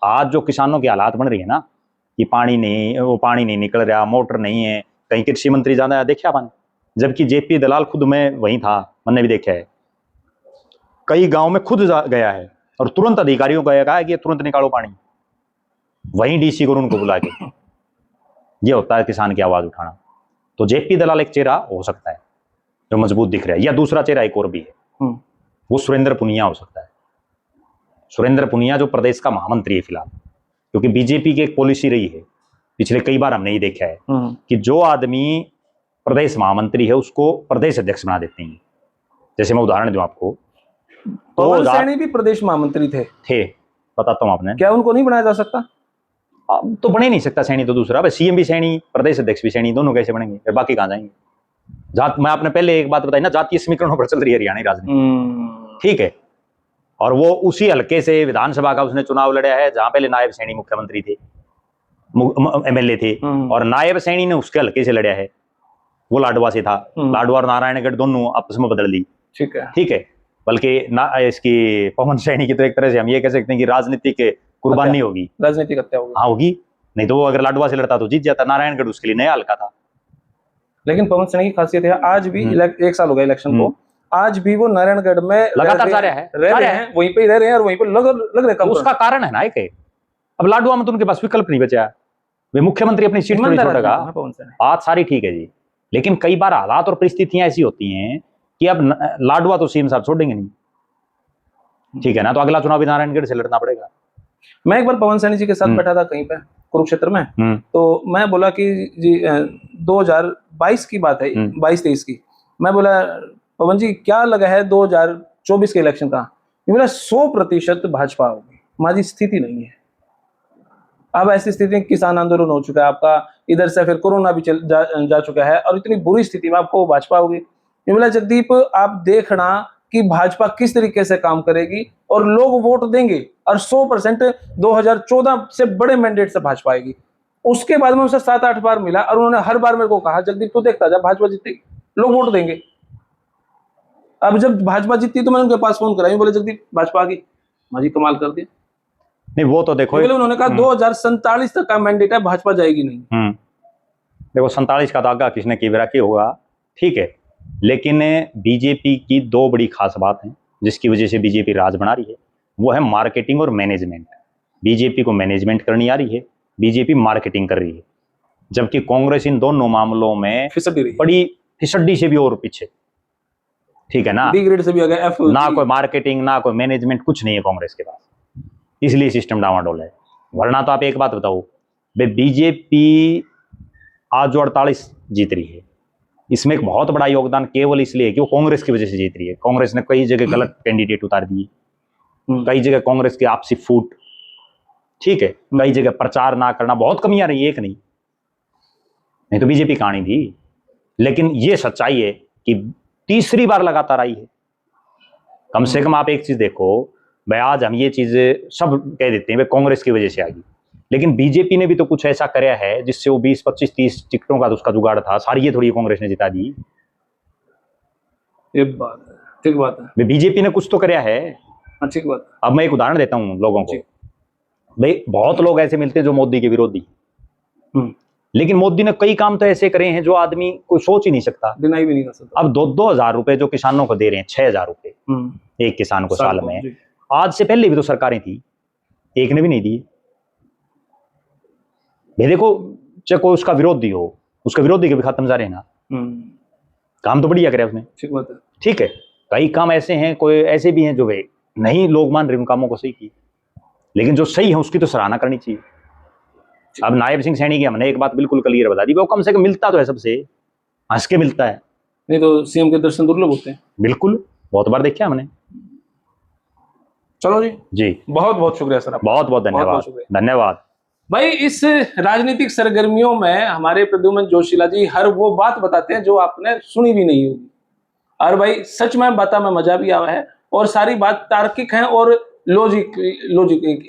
आज जो किसानों की हालात बन रही है ना, कि पानी नहीं निकल रहा, मोटर नहीं है, कहीं कृषि मंत्री जाना है, देखा आपने? जबकि जेपी दलाल खुद में वहीं था, मैंने भी देखा है, कई गांव में खुद गया है और तुरंत अधिकारियों को कहा है कि तुरंत निकालो पानी, वहीं डीसी को उनको बुला के। ये होता है किसान की आवाज उठाना। तो जेपी दलाल एक चेहरा हो सकता है। जो मजबूत दिख रहा है। या दूसरा चेहरा एक और भी है, वो सुरेंद्र पुनिया हो सकता है। सुरेंद्र पुनिया जो प्रदेश का महामंत्री है फिलहाल, क्योंकि बीजेपी की एक पॉलिसी रही है, पिछले कई बार हमने ये देखा है कि जो आदमी प्रदेश महामंत्री है उसको प्रदेश अध्यक्ष बना देते हैं। जैसे मैं उदाहरण दूं आपको, पवन सैनी भी प्रदेश महामंत्री थे, बताता हूं आपने, क्या उनको नहीं बनाया जा सकता? तो बने नहीं सकता सैनी तो दूसरा, सीएम भी सैनी, प्रदेश अध्यक्ष भी सैनी, दोनों कैसे बनेंगे? फिर बाकी कहां जाएंगे? जात, मैं आपने पहले एक बात बताई ना, जातीय समीकरणों पर चल रही है हरियाणा राजनीति, ठीक है। और वो उसी हल्के से विधानसभा का उसने चुनाव लड़ा है जहां पहले नायब सैनी मुख्यमंत्री थे, एमएलए थे, और नायब सैनी ने उसके हल्के से लड़ा है, वो लाडवा से था। लाडवा और नारायणगढ़ दोनों आपस में बदल ली, ठीक है। बल्कि इसकी पवन सैनी की तो एक तरह से हम ये कह सकते हैं कि राजनीतिक कुर्बानी होगी, राजनीतिक हत्या होगी। हाँ होगी, नहीं तो वो अगर लाडवा से लड़ता तो जीत जाता। नारायणगढ़ उसके लिए नया हल्का था। लेकिन पवन सैनी की खासियत है, आज भी 1 साल हो गया इलेक्शन को, आज भी वो नारायणगढ़ में लगातार रह रहे हैं, वहीं पे रह रहे हैं और वहीं पे लग रहे हैं। उसका कारण है ना एक, अब लाडवा में तो उनके पास विकल्प नहीं बचा, वे मुख्यमंत्री अपनी सीट थोड़ी छोड़ेगा। बात सारी ठीक है जी, लेकिन कई बार हालात और परिस्थितियां ऐसी होती हैं कि अब लाडवा तो सीएम साहब छोड़ेंगे नहीं, ठीक है ना, तो अगला चुनाव भी नारायणगढ़ से लड़ना पड़ेगा। मैं एक बार पवन सैनी जी के साथ बैठा था कहीं पे कुरुक्षेत्र में, तो मैं बोला कि जी 2022 की बात है, 22-23 की, मैं बोला पवन जी क्या लगा है 2024 के इलेक्शन का? ये बोला 100% भाजपा होगी, हमारी स्थिति नहीं है। अब ऐसी स्थिति में किसान आंदोलन हो चुका है आपका, इधर से फिर कोरोना भी जा चुका है, और इतनी बुरी स्थिति में आपको भाजपा होगी। ये बोला जगदीप आप देखना कि भाजपा किस तरीके से काम करेगी और लोग वोट देंगे, और 100% 2014 से बड़े मैंडेट से भाजपा आएगी। उसके बाद में उसे 7-8 बार मिला और उन्होंने हर बार मेरे को कहा जगदीप तू देखता जा, भाजपा जीतेगी, लोग वोट देंगे। अब जब भाजपा जीती तो मैंने उनके पास फोन कराई, बोले जगदीप भाजपा आ गई, माजी कमाल कर दिया। नहीं वो तो देखो, उन्होंने कहा 2047 तक का मैंडेट है, भाजपा जाएगी नहीं। देखो 47 का दागा किसने की होगा, ठीक है, लेकिन बीजेपी की 2 बड़ी खास बात है जिसकी वजह से बीजेपी राज बना रही है, वो है मार्केटिंग और मैनेजमेंट। बीजेपी को मैनेजमेंट करनी आ रही है, बीजेपी मार्केटिंग कर रही है, जबकि कांग्रेस इन दोनों मामलों में बड़ी फिसड्डी से भी और पीछे, ठीक है ना, डी ग्रेड से भी आ गया, एफ, ना कोई मार्केटिंग ना कोई मैनेजमेंट, कुछ नहीं है कांग्रेस के पास, इसलिए सिस्टम डावाडोल है। वरना तो आप एक बात बताओ, बीजेपी आज जो 48 जीत रही है, इसमें एक बहुत बड़ा योगदान केवल इसलिए है कि वो कांग्रेस की वजह से जीत रही है। कांग्रेस ने कई जगह गलत कैंडिडेट उतार दिए, कई जगह कांग्रेस की आपसी फूट, ठीक है, कई जगह प्रचार ना करना, बहुत कमियां रही, एक नहीं तो बीजेपी कहानी थी। लेकिन ये सच्चाई है कि तीसरी बार लगातार आई है। कम से कम आप एक चीज देखो भाई, आज हम ये चीज सब कह देते हैं भाई कांग्रेस की वजह से आ गई, लेकिन बीजेपी ने भी तो कुछ ऐसा कराया है जिससे वो 20, 25, 30 टिकटों का उसका जुगाड़ था, सारी ये थोड़ी कांग्रेस ने जिता दी। ये बात है, ठीक बात है, बीजेपी ने कुछ तो कराया है, ठीक बात। अब मैं एक उदाहरण देता हूं लोगों को, भाई बहुत लोग ऐसे मिलते हैं जो मोदी के विरोधी, लेकिन मोदी ने कई काम तो ऐसे करे हैं जो आदमी कोई सोच ही नहीं सकता, डिनाई भी नहीं कर सकता। अब 2-2 हजार रुपए जो किसानों को दे रहे हैं, 6,000 रुपए एक किसान को साल में, आज से पहले भी तो सरकारें थी, एक ने भी नहीं दी। भाई देखो, चाहे कोई उसका विरोधी हो, उसका विरोधी के भी खत्म जा रहे हैं ना, काम तो बढ़िया करे उसने, ठीक बात है, ठीक है। कई काम ऐसे हैं, कोई ऐसे भी हैं जो भाई नहीं लोग मान रहे उन कामों को सही की, लेकिन जो सही है उसकी तो सराहना करनी चाहिए। अब नायब सिंह सैनी की हमने एक बात बिल्कुल क्लियर बता दी, वो कम से कम मिलता तो है सबसे, हंस के मिलता है, नहीं तो सीएम के दर्शन दुर्लभ होते हैं। बिल्कुल, बहुत बार देखा हमने। चलो जी, बहुत बहुत शुक्रिया सर, बहुत बहुत धन्यवाद, धन्यवाद भाई। इस राजनीतिक सरगर्मियों में हमारे प्रद्युम्न जोशीला जी हर वो बात बताते हैं जो आपने सुनी भी नहीं होगी, और भाई सच में बता में मजा भी आया है, और सारी बात तार्किक है और लॉजिक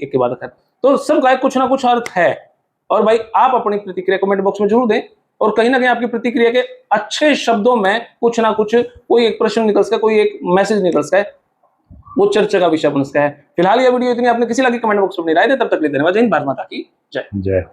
एक बात है, तो सबका कुछ ना कुछ अर्थ है। और भाई आप अपनी प्रतिक्रिया कमेंट बॉक्स में जरूर दें, और कहीं ना कहीं आपकी प्रतिक्रिया के अच्छे शब्दों में कुछ ना कुछ, कोई एक प्रश्न निकल सका, कोई एक मैसेज निकल सका है, वो चर्चा का विषय बन सका है। फिलहाल ये वीडियो इतनी, आपने किसी लगी कमेंट बॉक्स में अपनी राय दे, तब तक ले धन्यवाद। जय हिंद, भारत माता की जय।